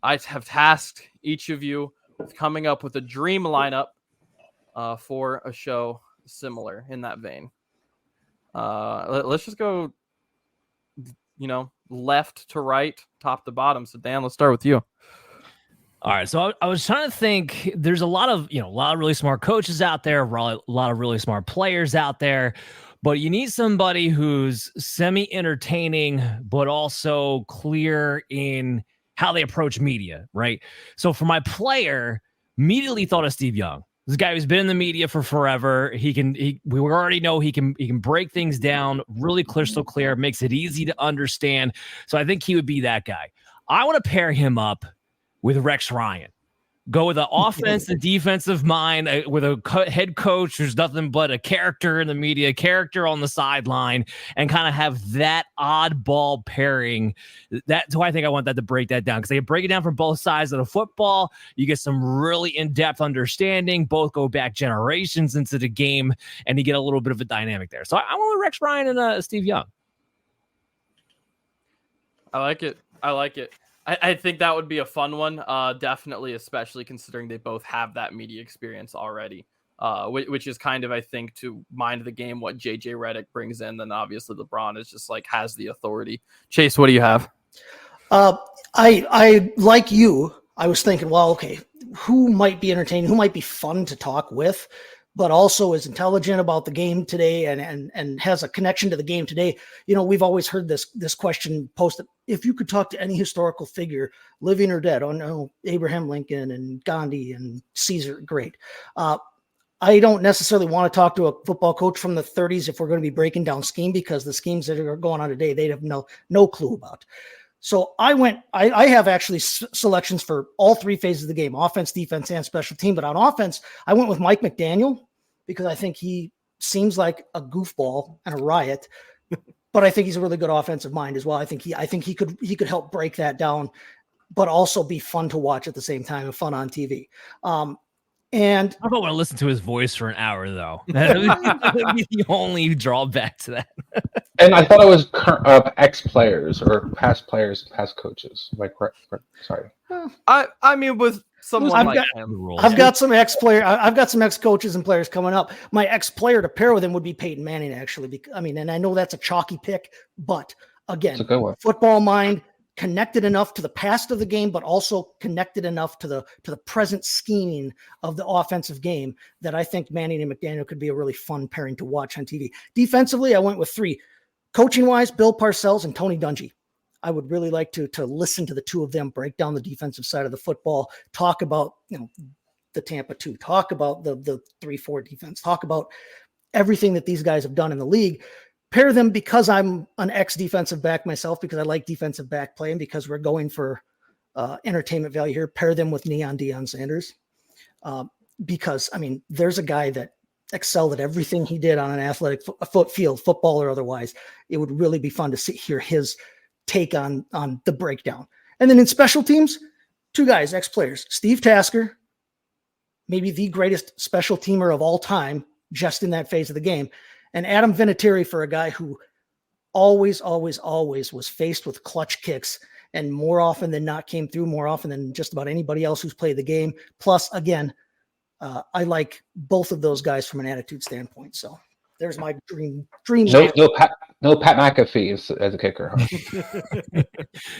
I have tasked each of you with coming up with a dream lineup for a show similar in that vein. Let's just go, left to right, top to bottom. So Dan, let's start with you. All right, so I was trying to think. There's a lot of really smart coaches out there, a lot of really smart players out there, but you need somebody who's semi-entertaining, but also clear in how they approach media, right? So for my player, immediately thought of Steve Young. This guy who's been in the media for forever. We already know he can break things down really crystal clear, makes it easy to understand. So I think he would be that guy. I want to pair him up with Rex Ryan. Go with an offense and defensive mind, with a head coach who's nothing but a character in the media, character on the sideline, and kind of have that oddball pairing. That's why I think I want that to break that down, because they break it down from both sides of the football. You get some really in-depth understanding. Both go back generations into the game, and you get a little bit of a dynamic there. So I want with Rex Ryan and Steve Young. I like it. I think that would be a fun one, definitely, especially considering they both have that media experience already, which is kind of, I think, to Mind the Game, what JJ Redick brings in. Then obviously LeBron is just like has the authority. Chase, what do you have? I like you. I was thinking, well, okay, who might be entertaining, who might be fun to talk with, but also is intelligent about the game today and has a connection to the game today. We've always heard this question posted: if you could talk to any historical figure, living or dead, Abraham Lincoln and Gandhi and Caesar, great. I don't necessarily want to talk to a football coach from the 30s if we're going to be breaking down scheme, because the schemes that are going on today, they'd have no clue about. So I have actually selections for all three phases of the game: offense, defense, and special team. But on offense, I went with Mike McDaniel, because I think he seems like a goofball and a riot, but I think he's a really good offensive mind as well. I think he could help break that down, but also be fun to watch at the same time and fun on TV. And I don't want to listen to his voice for an hour, though. That would be the only drawback to that. And I thought it was ex-players or past players, past coaches. Sorry. I mean, with someone I've got some ex-coaches and players coming up. My ex-player to pair with him would be Peyton Manning, actually. And I know that's a chalky pick, but again, football mind, connected enough to the past of the game, but also connected enough to the present scheming of the offensive game, that I think Manning and McDaniel could be a really fun pairing to watch on TV. Defensively, I went with three. Coaching wise, Bill Parcells and Tony Dungy. I would really like to listen to the two of them break down the defensive side of the football, talk about the Tampa 2, talk about the 3-4 defense, talk about everything that these guys have done in the league. Pair them, because I'm an ex-defensive back myself, because I like defensive back play, and because we're going for entertainment value here, pair them with Neon Deion Sanders. Because, there's a guy that excelled at everything he did on an athletic field, football or otherwise. It would really be fun to hear his take on the breakdown. And then in special teams, two guys, ex-players, Steve Tasker, maybe the greatest special teamer of all time, just in that phase of the game. And Adam Vinatieri, for a guy who always was faced with clutch kicks and more often than not came through more often than just about anybody else who's played the game. Plus, again, I like both of those guys from an attitude standpoint. So there's my dream. No Pat McAfee as a kicker.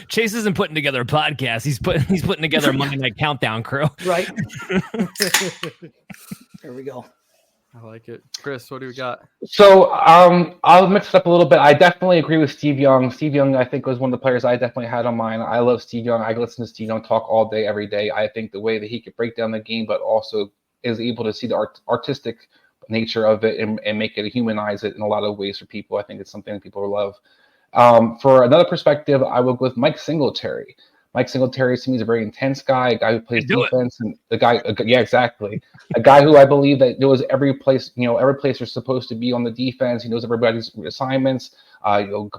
Chase isn't putting together a podcast. He's putting together a Monday Night Countdown crew. Right. There we go. I like it. Chris, what do we got? So I'll mix it up a little bit. I definitely agree with Steve Young. Steve Young, I think, was one of the players I definitely had on mine. I love Steve Young. I listen to Steve Young talk all day, every day. I think the way that he could break down the game, but also is able to see the artistic nature of it and make it humanize it in a lot of ways for people. I think it's something that people love. For another perspective, I would go with Mike Singletary. Mike Singletary to me is a very intense guy, a guy who plays defense, and a guy who I believe that knows every place they're supposed to be on the defense. He knows everybody's assignments.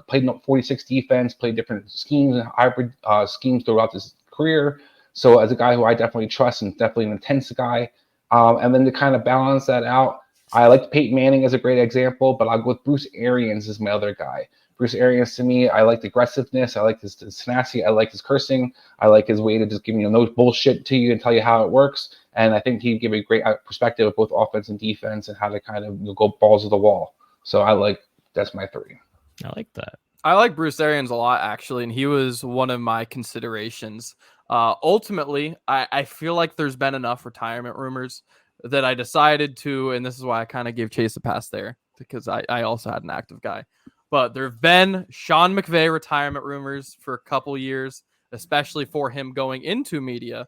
Played 46 defense, played different schemes and hybrid schemes throughout his career. So as a guy who I definitely trust and definitely an intense guy. And then to kind of balance that out, I like Peyton Manning as a great example, but I'll go with Bruce Arians as my other guy. Bruce Arians, to me, I like the aggressiveness. I like his tenacity. I like his cursing. I like his way to just give no bullshit to you and tell you how it works. And I think he'd give a great perspective of both offense and defense and how to kind of go balls to the wall. So that's my three. I like that. I like Bruce Arians a lot, actually, and he was one of my considerations. Ultimately, I feel like there's been enough retirement rumors that I decided to, and this is why I kind of gave Chase a pass there, because I also had an active guy. But there have been Sean McVay retirement rumors for a couple years, especially for him going into media.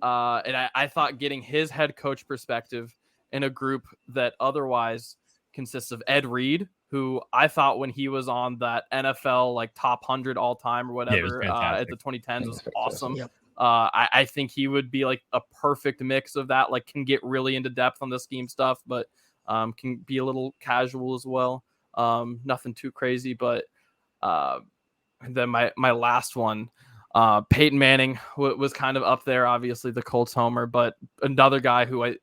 And I thought getting his head coach perspective in a group that otherwise consists of Ed Reed, who I thought when he was on that NFL like top 100 all time or whatever at the 2010s was awesome. Yep. I think he would be like a perfect mix of that, like can get really into depth on the scheme stuff, but can be a little casual as well. Nothing too crazy, but then my last one, Peyton Manning was kind of up there, obviously the Colts homer, but another guy who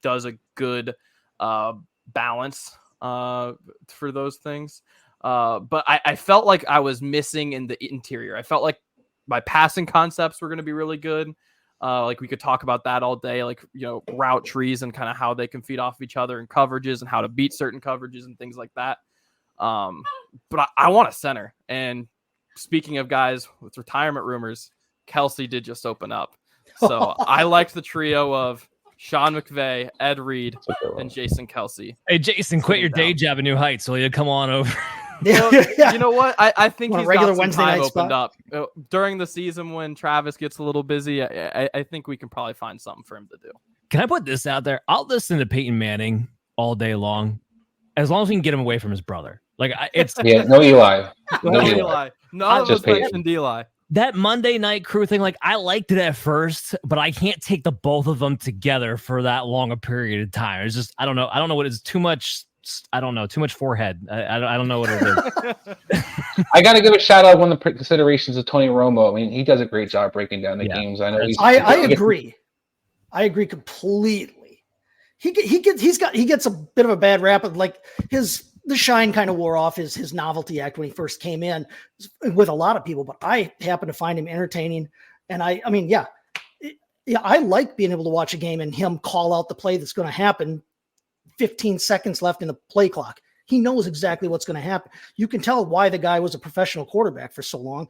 does a good balance for those things. But I felt like I was missing in the interior. I felt like my passing concepts were going to be really good. Like we could talk about that all day, like, route trees and kind of how they can feed off of each other and coverages and how to beat certain coverages and things like that. But I want a center. And speaking of guys with retirement rumors, Kelsey did just open up. So I liked the trio of Sean McVay, Ed Reed, and Jason Kelsey. Hey, Jason, quit your day job at New Heights. So you come on over. Well, you know what? I think he's got some Wednesday time opened up during the season when Travis gets a little busy. I think we can probably find something for him to do. Can I put this out there? I'll listen to Peyton Manning all day long, as long as we can get him away from his brother. Like it's no Eli, no Eli, none of us mentioned Eli. That Monday night crew thing, like I liked it at first, but I can't take the both of them together for that long a period of time. It's just I don't know what is too much. I don't know, too much forehead. I don't know what it is. I got to give a shout out one of the considerations of Tony Romo. I mean, he does a great job breaking down the games. I know. I agree. I agree completely. He gets a bit of a bad rap. Like the shine kind of wore off his novelty act when he first came in with a lot of people, but I happen to find him entertaining. And I like being able to watch a game and him call out the play that's going to happen. 15 seconds left in the play clock. He knows exactly what's going to happen. You can tell why the guy was a professional quarterback for so long.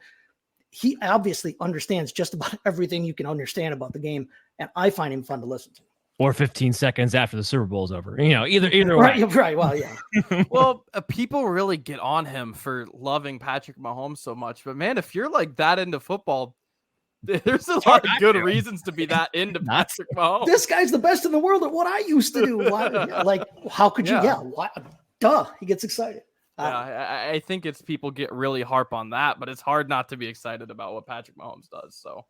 He obviously understands just about everything you can understand about the game, and I find him fun to listen to. Or 15 seconds after the Super Bowl is over. Either way. Right. Well, yeah. Well, people really get on him for loving Patrick Mahomes so much, but man, if you're like that into football, there's a lot of good reasons to be that into Patrick Mahomes. This guy's the best in the world at what I used to do. Why, how could you? Yeah. Why? Duh. He gets excited. Yeah, I think it's people get really harp on that, but it's hard not to be excited about what Patrick Mahomes does. So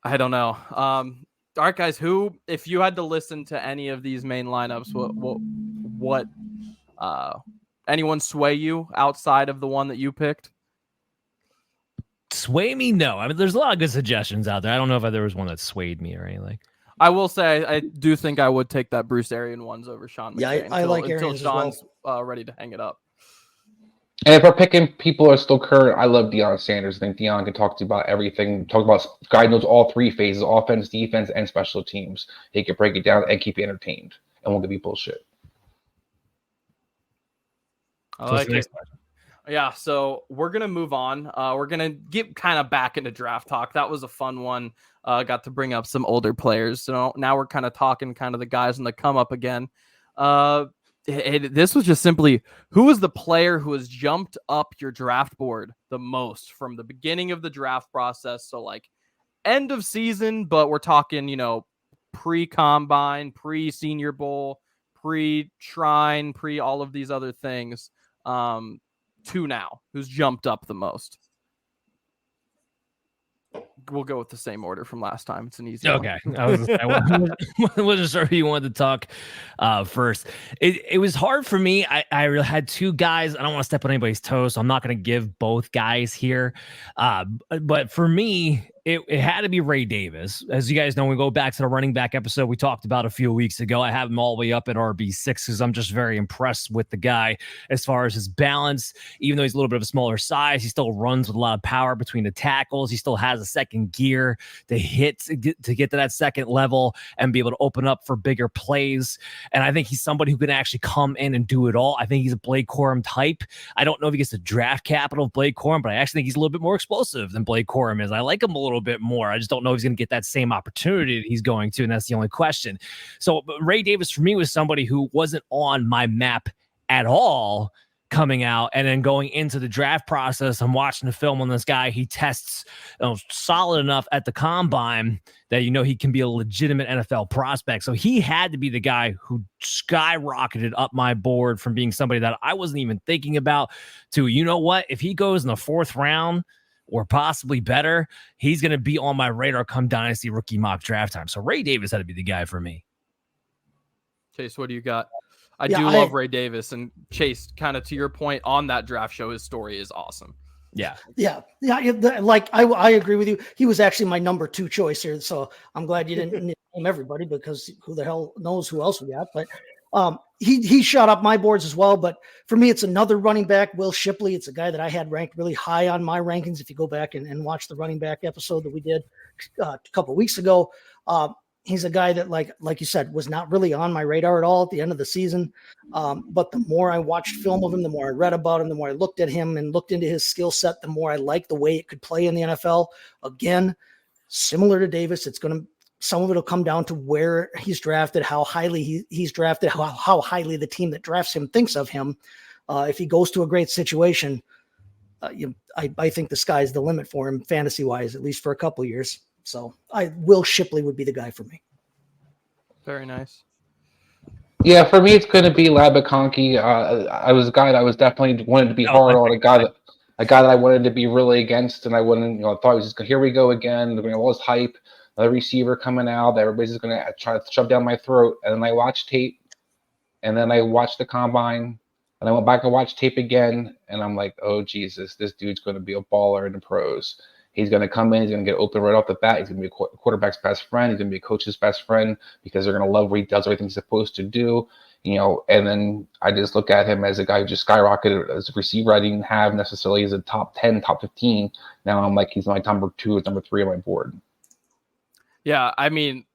I don't know. All right, guys. Who, if you had to listen to any of these main lineups, what anyone sway you outside of the one that you picked? Sway me? No. I mean, there's a lot of good suggestions out there. I don't know if there was one that swayed me or anything. I will say I do think I would take that Bruce Arian ones over Sean McVay. Yeah, I like until Arians as well. Sean's ready to hang it up. And if we're picking people who are still current, I love Deion Sanders. I think Deion can talk to you about everything. Talk about guy knows all three phases: offense, defense, and special teams. He can break it down and keep you entertained, and won't give you bullshit. I like it. Yeah, so we're gonna move on. We're gonna get kind of back into draft talk. That was a fun one. Got to bring up some older players. So now we're kind of talking kind of the guys on the come up again. This was just simply, who is the player who has jumped up your draft board the most from the beginning of the draft process? So like end of season, but we're talking, pre-combine, pre-senior bowl, pre-shrine, pre all of these other things. To now, who's jumped up the most? We'll go with the same order from last time. It's an easy Okay. one. I wasn't sure who you wanted to talk first. It was hard for me. I really had two guys. I don't want to step on anybody's toes, so I'm not going to give both guys here. But for me, it had to be Ray Davis. As you guys know, we go back to the running back episode we talked about a few weeks ago. I have him all the way up at RB6 because I'm just very impressed with the guy as far as his balance. Even though he's a little bit of a smaller size, he still runs with a lot of power between the tackles. He still has a second gear to hit to get to that second level and be able to open up for bigger plays. And I think he's somebody who can actually come in and do it all. I think he's a Blake Corum type. I don't know if he gets the draft capital of Blake Corum, but I actually think he's a little bit more explosive than Blake Corum is. I like him a little bit more. I just don't know if he's going to get that same opportunity that he's going to, and that's the only question. So Ray Davis for me was somebody who wasn't on my map at all coming out, and then going into the draft process, I'm watching the film on this guy. He tests solid enough at the combine that he can be a legitimate NFL prospect. So he had to be the guy who skyrocketed up my board from being somebody that I wasn't even thinking about to, if he goes in the 4th round or possibly better, he's going to be on my radar come Dynasty rookie mock draft time. So Ray Davis had to be the guy for me. Chase, what do you got? I love Ray Davis, and Chase, kind of to your point on that draft show, his story is awesome. Yeah. Like I agree with you. He was actually my number 2 choice here. So I'm glad you didn't name everybody, because who the hell knows who else we got, but he shot up my boards as well. But for me, it's another running back, Will Shipley. It's a guy that I had ranked really high on my rankings. If you go back and watch the running back episode that we did a couple of weeks ago, he's a guy that, like you said, was not really on my radar at all at the end of the season. But the more I watched film of him, the more I read about him, the more I looked at him and looked into his skill set, the more I liked the way it could play in the NFL. Again, similar to Davis, some of it will come down to where he's drafted, how highly he's drafted, how highly the team that drafts him thinks of him. If he goes to a great situation, I think the sky's the limit for him fantasy-wise, at least for a couple of years. So Will Shipley would be the guy for me. Very nice. Yeah, for me, it's going to be Labaconki. I was a guy that I was definitely wanted to be hard on, a guy that I wanted to be really against, and I wouldn't, thought he was just, here we go again. They're going to all this hype, the receiver coming out that everybody's just going to try to shove down my throat. And then I watched tape, and then I watched the combine, and I went back and watched tape again, and I'm like, oh Jesus, this dude's going to be a baller in the pros. He's going to come in. He's going to get open right off the bat. He's going to be a quarterback's best friend. He's going to be a coach's best friend, because they're going to love what he does, everything he's supposed to do. And then I just look at him as a guy who just skyrocketed as a receiver I didn't have necessarily as a top 10, top 15. Now I'm like, he's my number 2, number 3 on my board. Yeah, I mean,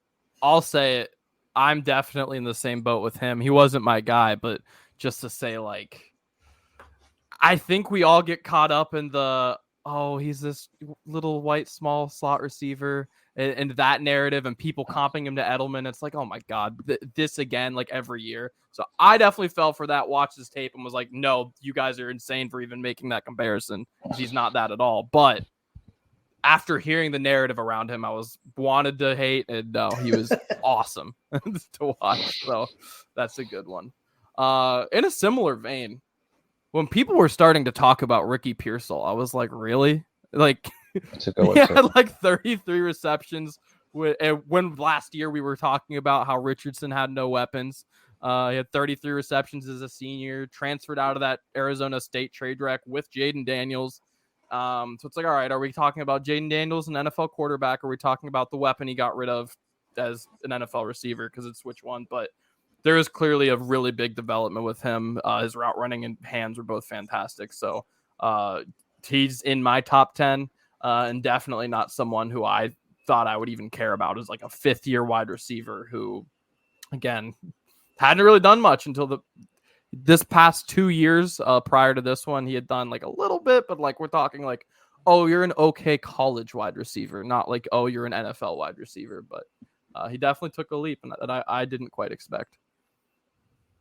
I'll say it. I'm definitely in the same boat with him. He wasn't my guy, but just to say, I think we all get caught up in he's this little white small slot receiver and that narrative, and people comping him to Edelman. It's like, oh my God, this again, every year. So I definitely fell for that, watched his tape, and was like, no, you guys are insane for even making that comparison. He's not that at all. But after hearing the narrative around him, I wanted to hate, and no, he was awesome to watch. So that's a good one. In a similar vein, when people were starting to talk about Ricky Pearsall, I was like, really? He had 33 receptions. When last year we were talking about how Richardson had no weapons. He had 33 receptions as a senior, transferred out of that Arizona State trade wreck with Jaden Daniels. So it's like, all right, are we talking about Jaden Daniels, an NFL quarterback? Or are we talking about the weapon he got rid of as an NFL receiver because it's which one, but there is clearly a really big development with him. His route running and hands were both fantastic. So he's in my top 10 and definitely not someone who I thought I would even care about as like a 5th-year wide receiver who, again, hadn't really done much until this past 2 years. Prior to this one, he had done like a little bit, but like we're talking like, oh, you're an okay college wide receiver, not like, oh, you're an NFL wide receiver. But he definitely took a leap that I didn't quite expect.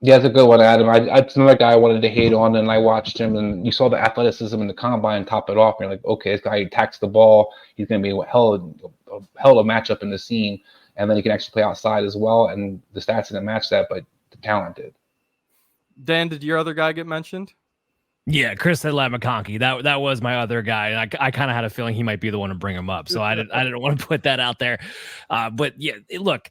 Yeah, it's a good one, Adam. It's another guy I wanted to hate on, and I watched him, and you saw the athleticism in the combine top it off. And you're like, okay, this guy attacks the ball. He's going to be a hell of a matchup in the scene, and then he can actually play outside as well. And the stats didn't match that, but the talent did. Dan, did your other guy get mentioned? Yeah, Chris said Ladd McConkey. That was my other guy, and I kind of had a feeling he might be the one to bring him up. So I didn't want to put that out there. But yeah, look.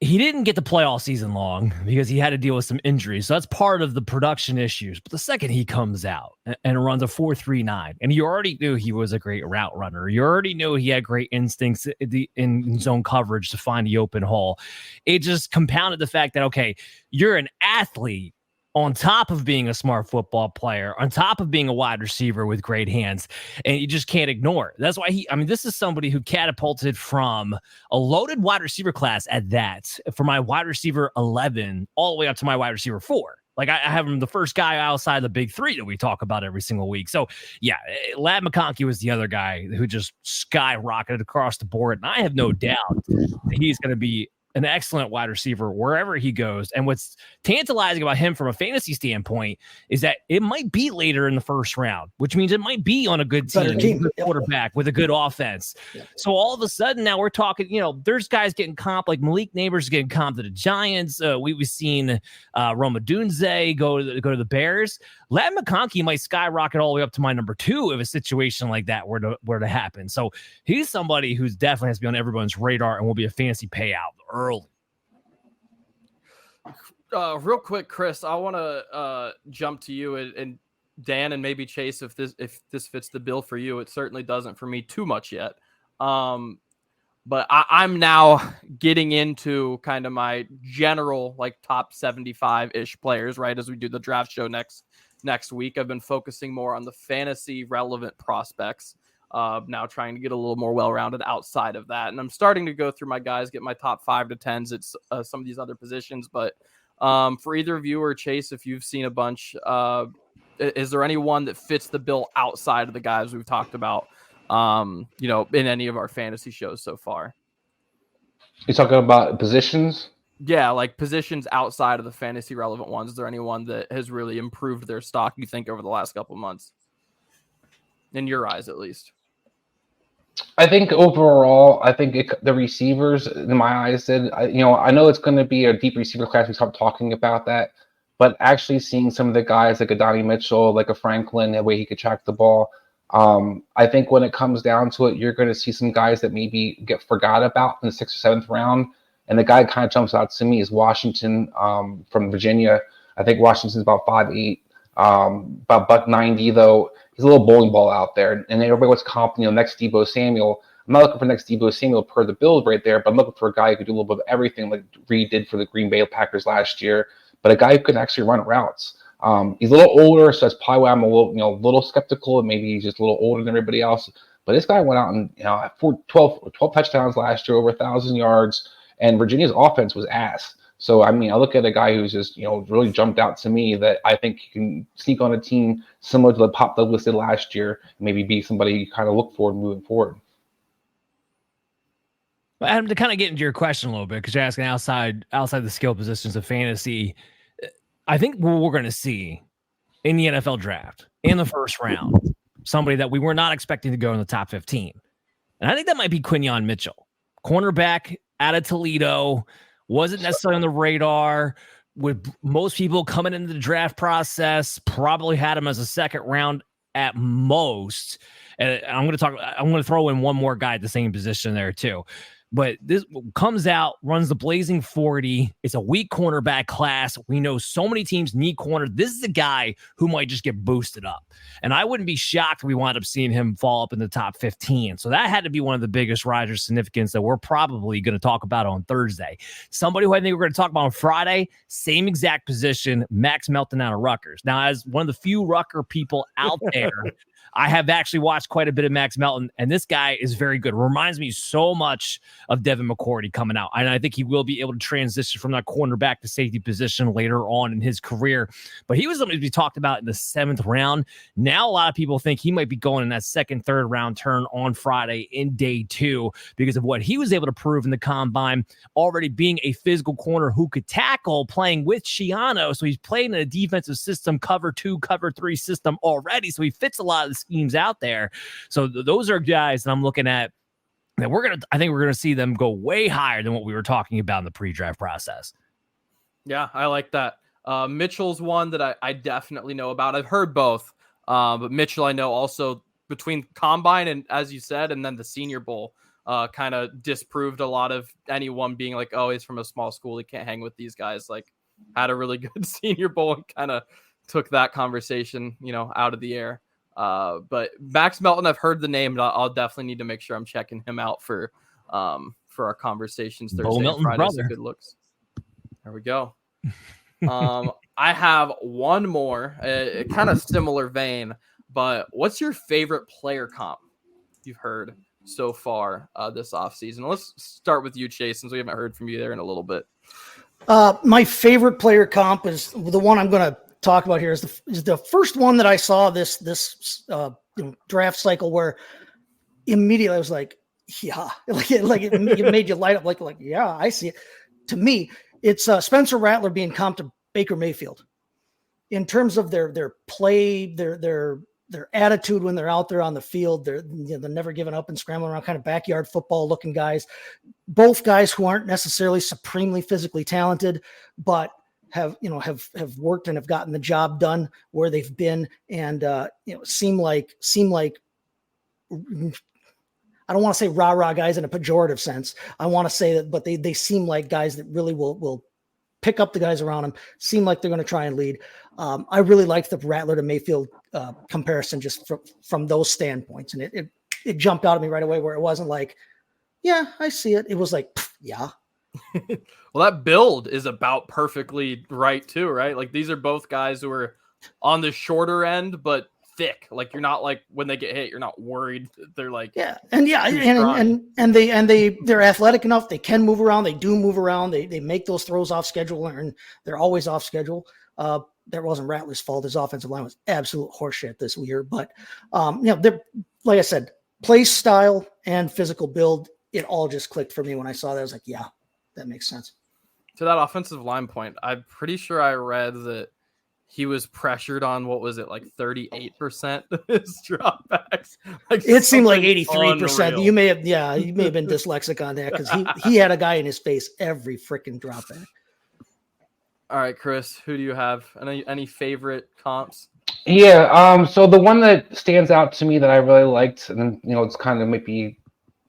He didn't get to play all season long because he had to deal with some injuries. So that's part of the production issues. But the second he comes out and runs a 4.39, and you already knew he was a great route runner. You already knew he had great instincts in zone coverage to find the open hole. It just compounded the fact that, okay, you're an athlete on top of being a smart football player, on top of being a wide receiver with great hands, and you just can't ignore it. That's why this is somebody who catapulted from a loaded wide receiver class at that, for my wide receiver 11 all the way up to my wide receiver 4. Like I have him the first guy outside the big 3 that we talk about every single week. So yeah, Ladd McConkey was the other guy who just skyrocketed across the board. And I have no doubt that he's going to be an excellent wide receiver wherever he goes. And what's tantalizing about him from a fantasy standpoint is that it might be later in the first round, which means it might be on a good team. Good quarterback with a good offense. Yeah. So all of a sudden now we're talking, there's guys getting comp, like Malik Neighbors getting comp to the Giants. We've seen Roma Dunze go to the Bears. Ladd McConkey might skyrocket all the way up to my number 2 if a situation like that were to happen. So he's somebody who's definitely has to be on everyone's radar and will be a fantasy payout early. Real quick, Chris, I want to jump to you and Dan and maybe Chase if this fits the bill for you. It certainly doesn't for me too much yet. But I'm now getting into kind of my general like top 75-ish players, right? As we do the draft show next week, I've been focusing more on the fantasy relevant prospects. Now trying to get a little more well-rounded outside of that. And I'm starting to go through my guys, get my top 5 to 10s at some of these other positions. But for either of you or Chase, if you've seen a bunch, is there anyone that fits the bill outside of the guys we've talked about, in any of our fantasy shows so far? You're talking about positions? Yeah, like positions outside of the fantasy relevant ones. Is there anyone that has really improved their stock, you think, over the last couple of months? In your eyes, at least. I think overall, the receivers, in my eyes, did. I know it's going to be a deep receiver class. We stopped talking about that, but actually seeing some of the guys like a Donnie Mitchell, like a Franklin, the way he could track the ball. I think when it comes down to it, you're going to see some guys that maybe get forgot about in the 6th or 7th round. And the guy that kind of jumps out to me is Washington from Virginia. I think Washington's about 5'8", about $190 though. He's a little bowling ball out there, and everybody wants comp, next Deebo Samuel. I'm not looking for next Deebo Samuel per the build right there, but I'm looking for a guy who could do a little bit of everything like Reed did for the Green Bay Packers last year, but a guy who can actually run routes. He's a little older, so that's probably why I'm a little skeptical, and maybe he's just a little older than everybody else. But this guy went out and 12 touchdowns last year, over 1,000 yards, and Virginia's offense was ass. So, I look at a guy who's just, really jumped out to me that I think he can sneak on a team similar to the Pop Douglas did last year, and maybe be somebody you kind of look for moving forward. Well, Adam, to kind of get into your question a little bit, because you're asking outside the skill positions of fantasy, I think what we're going to see in the NFL draft in the first round, somebody that we were not expecting to go in the top 15. And I think that might be Quinyon Mitchell, cornerback out of Toledo. Wasn't necessarily on the radar with most people coming into the draft process, probably had him as a 2nd round at most. And I'm going to throw in one more guy at the same position there too. But this comes out, runs the blazing 40. It's a weak cornerback class. We know so many teams need corner. This is a guy who might just get boosted up. And I wouldn't be shocked if we wind up seeing him fall up in the top 15. So that had to be one of the biggest riser of significance that we're probably going to talk about on Thursday. Somebody who I think we're going to talk about on Friday, same exact position, Max Melton out of Rutgers. Now, as one of the few Rucker people out there, I have actually watched quite a bit of Max Melton, and this guy is very good. Reminds me so much of Devin McCourty coming out. And I think he will be able to transition from that cornerback to safety position later on in his career. But he was somebody to be talked about in the 7th round. Now, a lot of people think he might be going in that 2nd, 3rd round turn on Friday in day 2 because of what he was able to prove in the combine, already being a physical corner who could tackle, playing with Shiano. So he's playing in a defensive system, cover 2, cover 3 system already. So he fits a lot of the schemes out there. So those are guys that I'm looking at that I think we're going to see them go way higher than what we were talking about in the pre-draft process. Yeah, I like that. Mitchell's one that I definitely know about. I've heard both, but Mitchell I know also between combine and, as you said, and then the Senior Bowl kind of disproved a lot of anyone being like, oh, he's from a small school, he can't hang with these guys. Like, had a really good Senior Bowl and kind of took that conversation, out of the air. But Max Melton, I've heard the name, and I'll definitely need to make sure I'm checking him out for our conversations Thursday and Friday. So good looks. There we go. I have one more, kind of similar vein, but what's your favorite player comp you've heard so far this offseason? Let's start with you, Chase, since we haven't heard from you there in a little bit. My favorite player comp is the one I'm going to talk about here is the first one that I saw this draft cycle where immediately I was like, yeah, it made you light up like, yeah, I see it. To me, it's Spencer Rattler being comped to Baker Mayfield in terms of their play, their attitude when they're out there on the field. They're never giving up and scrambling around, kind of backyard football looking guys. Both guys who aren't necessarily supremely physically talented, but have worked and have gotten the job done where they've been, and seem like I don't want to say rah-rah guys in a pejorative sense. I want to say that, but they seem like guys that really will pick up the guys around them, seem like they're going to try and lead. I really liked the Rattler to Mayfield comparison just from those standpoints, and it jumped out at me right away where it wasn't like, yeah, I see it. It was like, yeah. Well, that build is about perfectly right too, right? Like these are both guys who are on the shorter end, but thick. Like you're not like when they get hit, you're not worried. They're like, they're athletic enough. They can move around. They do move around. They make those throws off schedule, and they're always off schedule. That wasn't Rattler's fault. His offensive line was absolute horseshit this year, but they're, like I said, play style and physical build. It all just clicked for me when I saw that. I was like, yeah, that makes sense. To that offensive line point, I'm pretty sure I read that he was pressured on, what was it, like 38% of his dropbacks? It seemed like 83%. You may have been dyslexic on that because he had a guy in his face every freaking dropback. All right, Chris, who do you have? Any favorite comps? Yeah, so the one that stands out to me that I really liked, and it's kind of maybe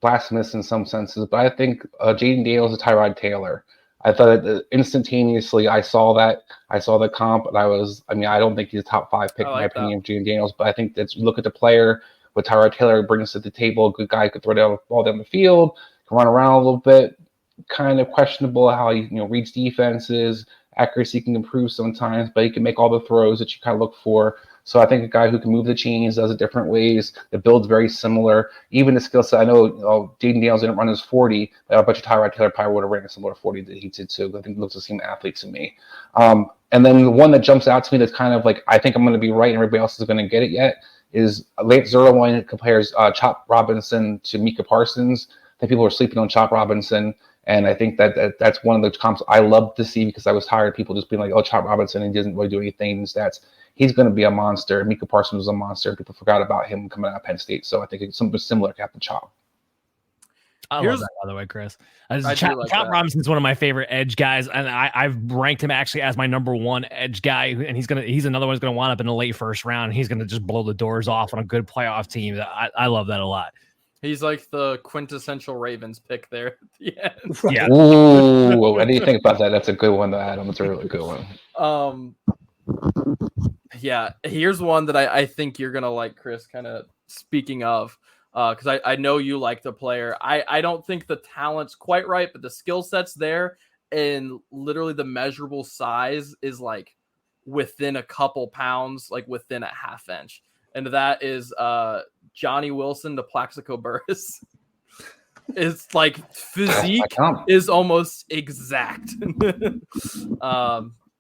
blasphemous in some senses, but I think Jaden Daniels and Tyrod Taylor. I thought that instantaneously I saw the comp, and I don't think he's a top 5 pick in my opinion of Jaden Daniels, but I think that you look at the player, what Tyrod Taylor brings to the table, a good guy, could throw the ball down the field, can run around a little bit, kind of questionable how he reads defenses, accuracy can improve sometimes, but he can make all the throws that you kind of look for. So I think a guy who can move the chains, does it different ways. The build's very similar. Even the skill set, I know Jaden Daniels didn't run his 40, but I bet you Tyrod Taylor probably would have ran a similar 40 that he did too. I think he looks the same athlete to me. And then the one that jumps out to me that's kind of like, I think I'm going to be right and everybody else is going to get it yet, is Lance Zierlein compares Chop Robinson to Micah Parsons. I think people are sleeping on Chop Robinson. And I think that's one of the comps I love to see because I was tired of people just being like, oh, Chop Robinson, he doesn't really do anything in stats. He's going to be a monster. Micah Parsons was a monster. People forgot about him coming out of Penn State. So I think it's something similar to Captain Chop. I love that, by the way, Chris. Chop Robinson's one of my favorite edge guys, and I've ranked him actually as my number 1 edge guy. And he's another one who's going to wind up in the late first round. He's going to just blow the doors off on a good playoff team. I love that a lot. He's like the quintessential Ravens pick there at the end. Yeah. Ooh, what do you think about that? That's a good one, Adam. It's a really good one. Yeah, here's one that I think you're gonna like, Chris. Kind of speaking of, because I know you like the player. I don't think the talent's quite right, but the skill set's there, and literally the measurable size is like within a couple pounds, like within a half inch, and that is Johnny Wilson to Plaxico Burress. It's like physique is almost exact.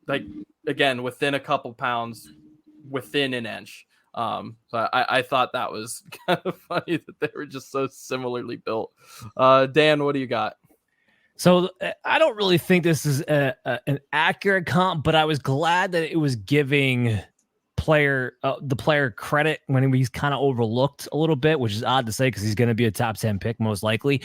Like again, within a couple pounds, within an inch. So I thought that was kind of funny that they were just so similarly built. Dan, what do you got? So I don't really think this is an accurate comp, but I was glad that it was giving the player credit when he's kind of overlooked a little bit, which is odd to say because he's going to be a top 10 pick most likely.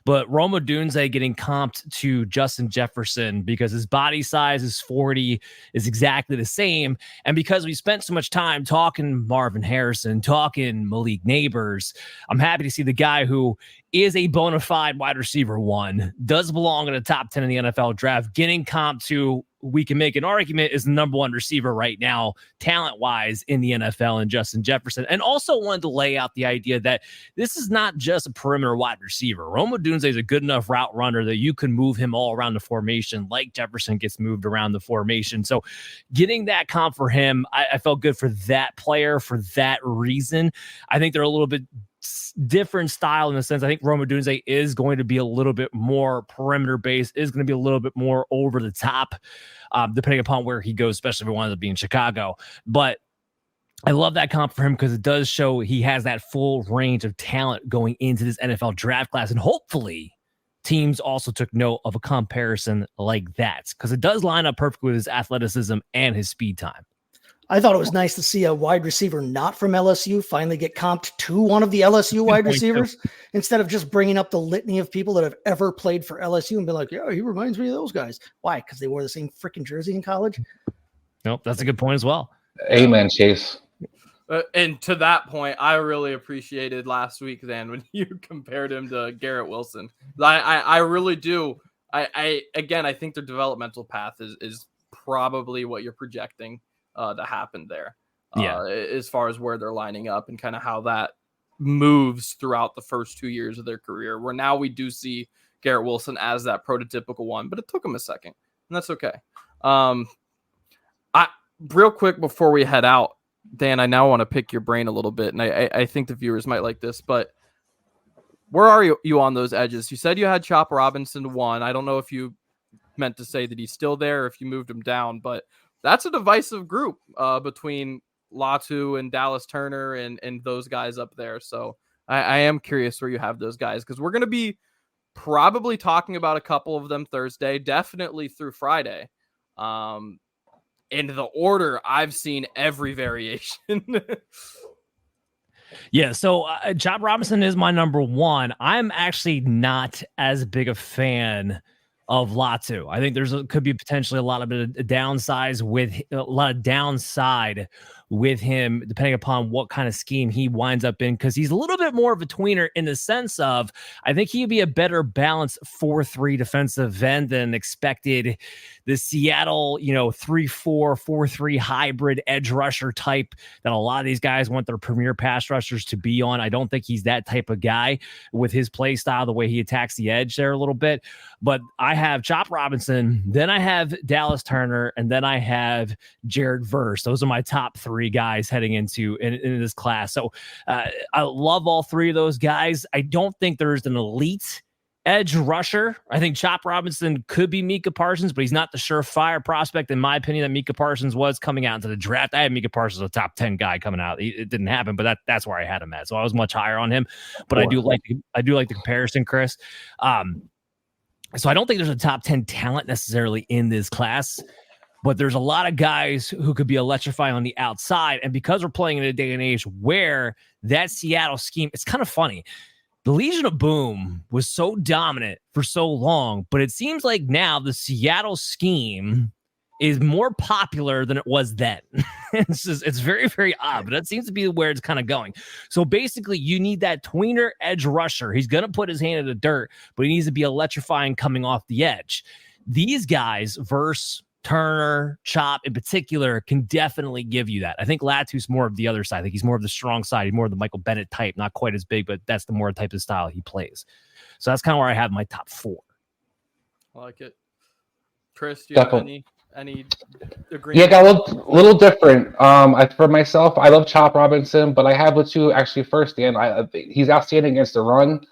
But Rome Odunze getting comped to Justin Jefferson because his body size is 40 is exactly the same. And because we spent so much time talking Marvin Harrison, talking Malik Neighbors, I'm happy to see the guy who is a bona fide wide receiver one, does belong in the top 10 in the NFL draft, getting comped to, we can make an argument, is the number one receiver right now, talent-wise, in the NFL, and Justin Jefferson. And also wanted to lay out the idea that this is not just a perimeter wide receiver. Rome Odunze is a good enough route runner that you can move him all around the formation like Jefferson gets moved around the formation. So getting that comp for him, I felt good for that player for that reason. I think they're a little bit different style in the sense I think Rome Odunze is going to be a little bit more perimeter based, is going to be a little bit more over the top, depending upon where he goes, especially if he wanted to be in Chicago. But I love that comp for him because it does show he has that full range of talent going into this NFL draft class. And hopefully teams also took note of a comparison like that because it does line up perfectly with his athleticism and his speed time. I thought it was nice to see a wide receiver not from LSU finally get comped to one of the LSU wide receivers instead of just bringing up the litany of people that have ever played for LSU and be like, yeah, he reminds me of those guys. Why? Because they wore the same freaking jersey in college? Nope, that's a good point as well. Amen, Chase. And to that point, I really appreciated last week, then, when you compared him to Garrett Wilson. I really do. I think their developmental path is probably what you're projecting that happened there. As far as where they're lining up and kind of how that moves throughout the first 2 years of their career, where now we do see Garrett Wilson as that prototypical one, but it took him a second, and that's okay. Real quick before we head out, Dan, I now want to pick your brain a little bit, and I think the viewers might like this, but where are you on those edges? You said you had Chop Robinson 1. I don't know if you meant to say that he's still there or if you moved him down, but that's a divisive group between Latu and Dallas Turner and those guys up there. So I am curious where you have those guys, because we're going to be probably talking about a couple of them Thursday, definitely through Friday. In the order, I've seen every variation. Yeah, so Chop Robinson is my number one. I'm actually not as big a fan of Latu. I think could be potentially a lot of downside with him, depending upon what kind of scheme he winds up in, because he's a little bit more of a tweener in the sense of, I think he'd be a better balanced 4-3 defensive end than expected. The Seattle, 3-4, 4-3 hybrid edge rusher type that a lot of these guys want their premier pass rushers to be on. I don't think he's that type of guy with his play style, the way he attacks the edge there a little bit. But I have Chop Robinson, then I have Dallas Turner, and then I have Jared Verse. Those are my top three guys heading into in this class. So I love all three of those guys. I don't think there's an elite edge rusher. I think Chop Robinson could be Micah Parsons, but he's not the surefire prospect, in my opinion, that Micah Parsons was coming out into the draft. I had Micah Parsons a top 10 guy coming out. It didn't happen, but that's where I had him at. So I was much higher on him. But I do like the comparison, Chris. So I don't think there's a top 10 talent necessarily in this class, but there's a lot of guys who could be electrifying on the outside. And because we're playing in a day and age where that Seattle scheme, it's kind of funny. The Legion of Boom was so dominant for so long, but it seems like now the Seattle scheme is more popular than it was then. It's very, very odd, but that seems to be where it's kind of going. So basically, you need that tweener edge rusher. He's going to put his hand in the dirt, but he needs to be electrifying coming off the edge. These guys versus Turner, Chop in particular, can definitely give you that. I think Latu's more of the other side. I think he's more of the strong side. He's more of the Michael Bennett type, not quite as big, but that's the more type of style he plays. So that's kind of where I have my top 4. I like it. Chris, do you have any agreement? Yeah, got a little different. For myself, I love Chop Robinson, but I have Latu actually first. Dan, he's outstanding against the run.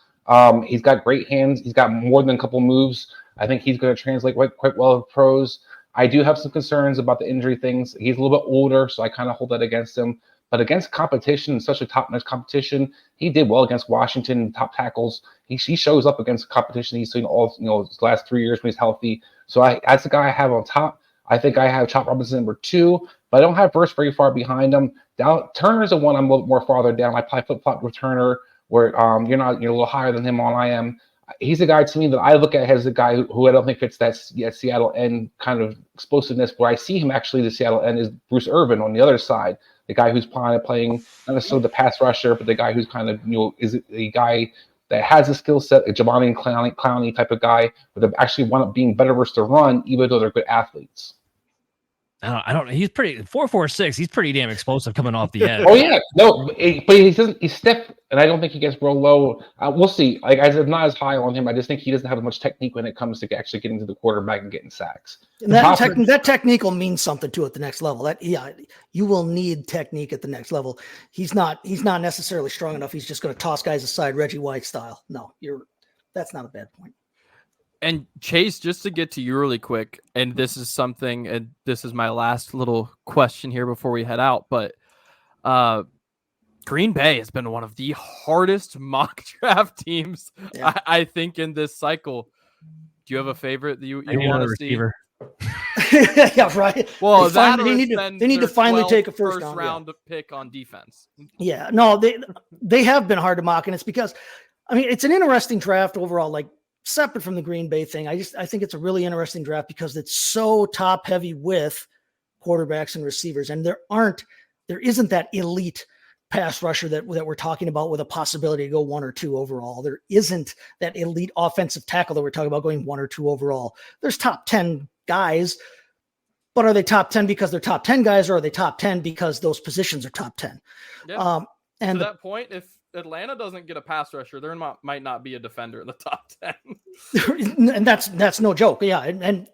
He's got great hands. He's got more than a couple moves. I think he's going to translate quite well with pros. I do have some concerns about the injury things. He's a little bit older, so I kind of hold that against him. But against competition, such a top-notch competition, he did well against Washington top tackles. He shows up against competition he's seen all his last 3 years when he's healthy. So as the guy I have on top, I think I have Chop Robinson number 2, but I don't have Verse very far behind him. Turner's the one I'm a little more farther down. I probably flip-flop with Turner, where you're a little higher than him on I am. He's a guy to me that I look at as a guy who I don't think fits that Seattle end kind of explosiveness. Where I see him actually, the Seattle end is Bruce Irvin on the other side, the guy who's playing not necessarily the pass rusher, but the guy who's kind of is a guy that has a skill set, a Jamani Clowney type of guy, but they actually want up being better versus the run, even though they're good athletes. I don't know. He's pretty 4.46. He's pretty damn explosive coming off the edge. Oh yeah, no, but he's stiff, and I don't think he gets real low. We'll see. I'm not as high on him. I just think he doesn't have much technique when it comes to actually getting to the quarterback and getting sacks. And that technique will mean something to at the next level. You will need technique at the next level. He's not necessarily strong enough. He's just going to toss guys aside, Reggie White style. No, that's not a bad point. And Chase, just to get to you really quick, and this is something, and this is my last little question here before we head out, but Green Bay has been one of the hardest mock draft teams, yeah. I think, in this cycle. Do you have a favorite that you want to see? Yeah, right. Well, they need to finally take a first round pick on defense. Yeah, no, they have been hard to mock, and it's because, it's an interesting draft overall, like, separate from the Green Bay thing. I think it's a really interesting draft because it's so top heavy with quarterbacks and receivers. And there isn't that elite pass rusher that we're talking about with a possibility to go 1 or 2 overall. There isn't that elite offensive tackle that we're talking about going 1 or 2 overall. There's top 10 guys, but are they top 10 because they're top 10 guys, or are they top 10 because those positions are top 10? Yeah. And to that point, if Atlanta doesn't get a pass rusher, there might not be a defender in the top 10. And that's no joke. Yeah. And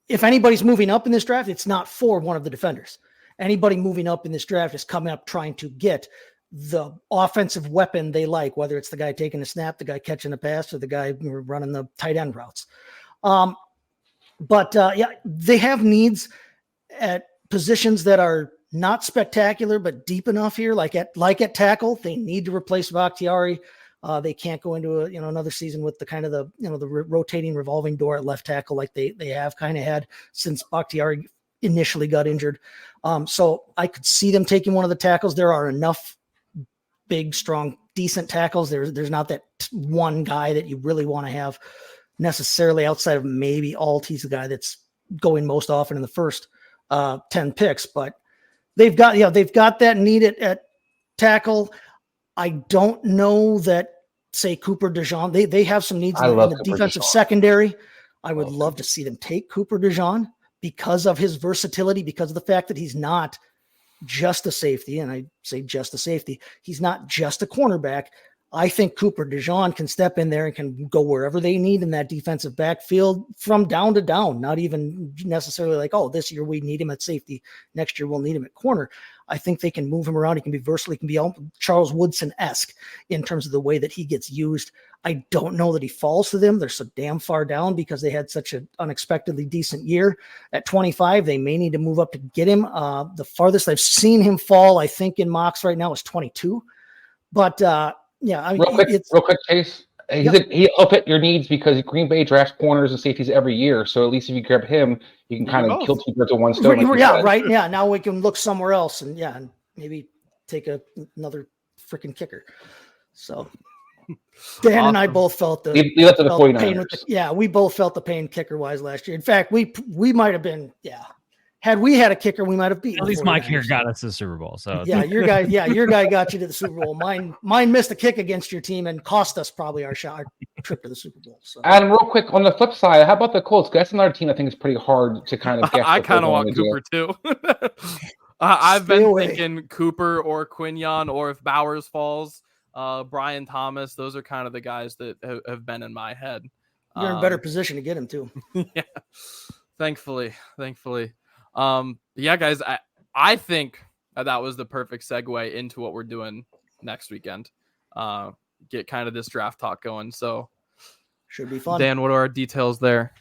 if anybody's moving up in this draft, it's not for one of the defenders. Anybody moving up in this draft is coming up trying to get the offensive weapon they like, whether it's the guy taking a snap, the guy catching the pass, or the guy running the tight end routes. But they have needs at positions that are not spectacular, but deep enough here. Like at tackle, they need to replace Bakhtiari. They can't go into another season with the kind of the rotating revolving door at left tackle like they have kind of had since Bakhtiari initially got injured. So I could see them taking one of the tackles. There are enough big, strong, decent tackles. There's not that one guy that you really want to have necessarily outside of maybe Alt. He's the guy that's going most often in the first 10 picks, but they've got that need at tackle. I don't know that, say, Cooper DeJean, they have some needs in the defensive secondary. I would love to see them take Cooper DeJean because of his versatility, because of the fact that he's not just a safety. And I say just a safety. He's not just a cornerback. I think Cooper DeJean can step in there and can go wherever they need in that defensive backfield from down to down, not even necessarily like, oh, this year we need him at safety. Next year we'll need him at corner. I think they can move him around. He can be versatile. He can be Charles Woodson-esque in terms of the way that he gets used. I don't know that he falls to them. They're so damn far down because they had such an unexpectedly decent year. At 25, they may need to move up to get him. The farthest I've seen him fall, I think, in mocks right now is 22. But, yeah, I mean, real quick, Chase. He'll fit your needs because Green Bay drafts corners and safeties every year. So at least if you grab him, you can kind of kill 2 birds with 1 stone. Right. Yeah. Now we can look somewhere else and maybe take another freaking kicker. So Dan and I both felt the leave it to the 49ers. we both felt the pain kicker wise last year. In fact, we might have been Had we had a kicker, we might have beaten. At least the my 49ers. kicker got us to the Super Bowl. So Yeah, your guy got you to the Super Bowl. Mine missed a kick against your team and cost us probably our trip to the Super Bowl. So. Adam, real quick, on the flip side, how about the Colts? That's another team I think is pretty hard to kind of guess. I kind of want Cooper too. I've been thinking Cooper or Quinion, or if Bowers falls, Brian Thomas. Those are kind of the guys that have been in my head. You're in a better position to get him too. Yeah, thankfully. Yeah, guys, I think that was the perfect segue into what we're doing next weekend. Get kind of this draft talk going. So should be fun. Dan, what are our details there?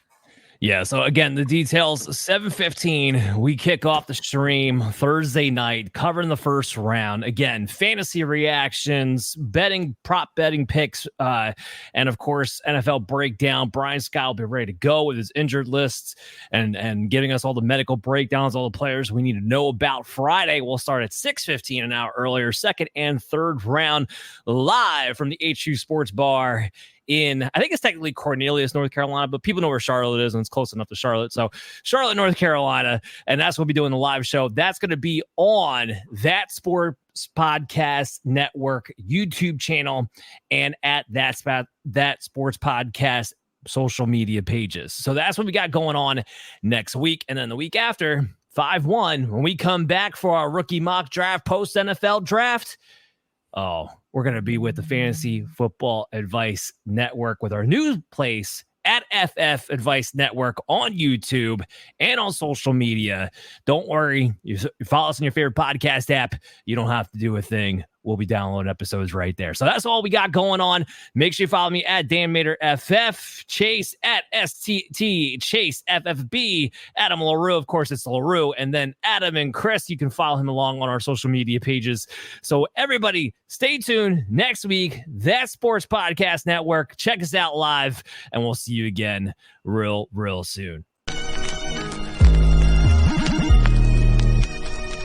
Yeah, so again, the details, 7:15, we kick off the stream Thursday night, covering the first round. Again, fantasy reactions, prop betting picks, and of course, NFL breakdown. Brian Scott will be ready to go with his injured lists and giving us all the medical breakdowns, all the players we need to know about. Friday, we'll start at 6:15, an hour earlier, second and third round, live from the HU Sports Bar in, I think it's technically Cornelius, North Carolina, but people know where Charlotte is, and it's close enough to Charlotte. So Charlotte, North Carolina, and that's what we'll be doing the live show. That's going to be on That Sports Podcast Network YouTube channel and at That Sports Podcast social media pages. So that's what we got going on next week. And then the week after, 5-1, when we come back for our rookie mock draft, post NFL draft, we're going to be with the Fantasy Football Advice Network with our new place at FF Advice Network on YouTube and on social media. Don't worry. You follow us on your favorite podcast app. You don't have to do a thing. We'll be downloading episodes right there. So that's all we got going on. Make sure you follow me at Dan Mater FF, Chase at STT, Chase FFB, Adam LaRue. Of course, it's LaRue. And then Adam and Chris, you can follow him along on our social media pages. So everybody, stay tuned next week. That Sports Podcast Network. Check us out live, and we'll see you again real soon.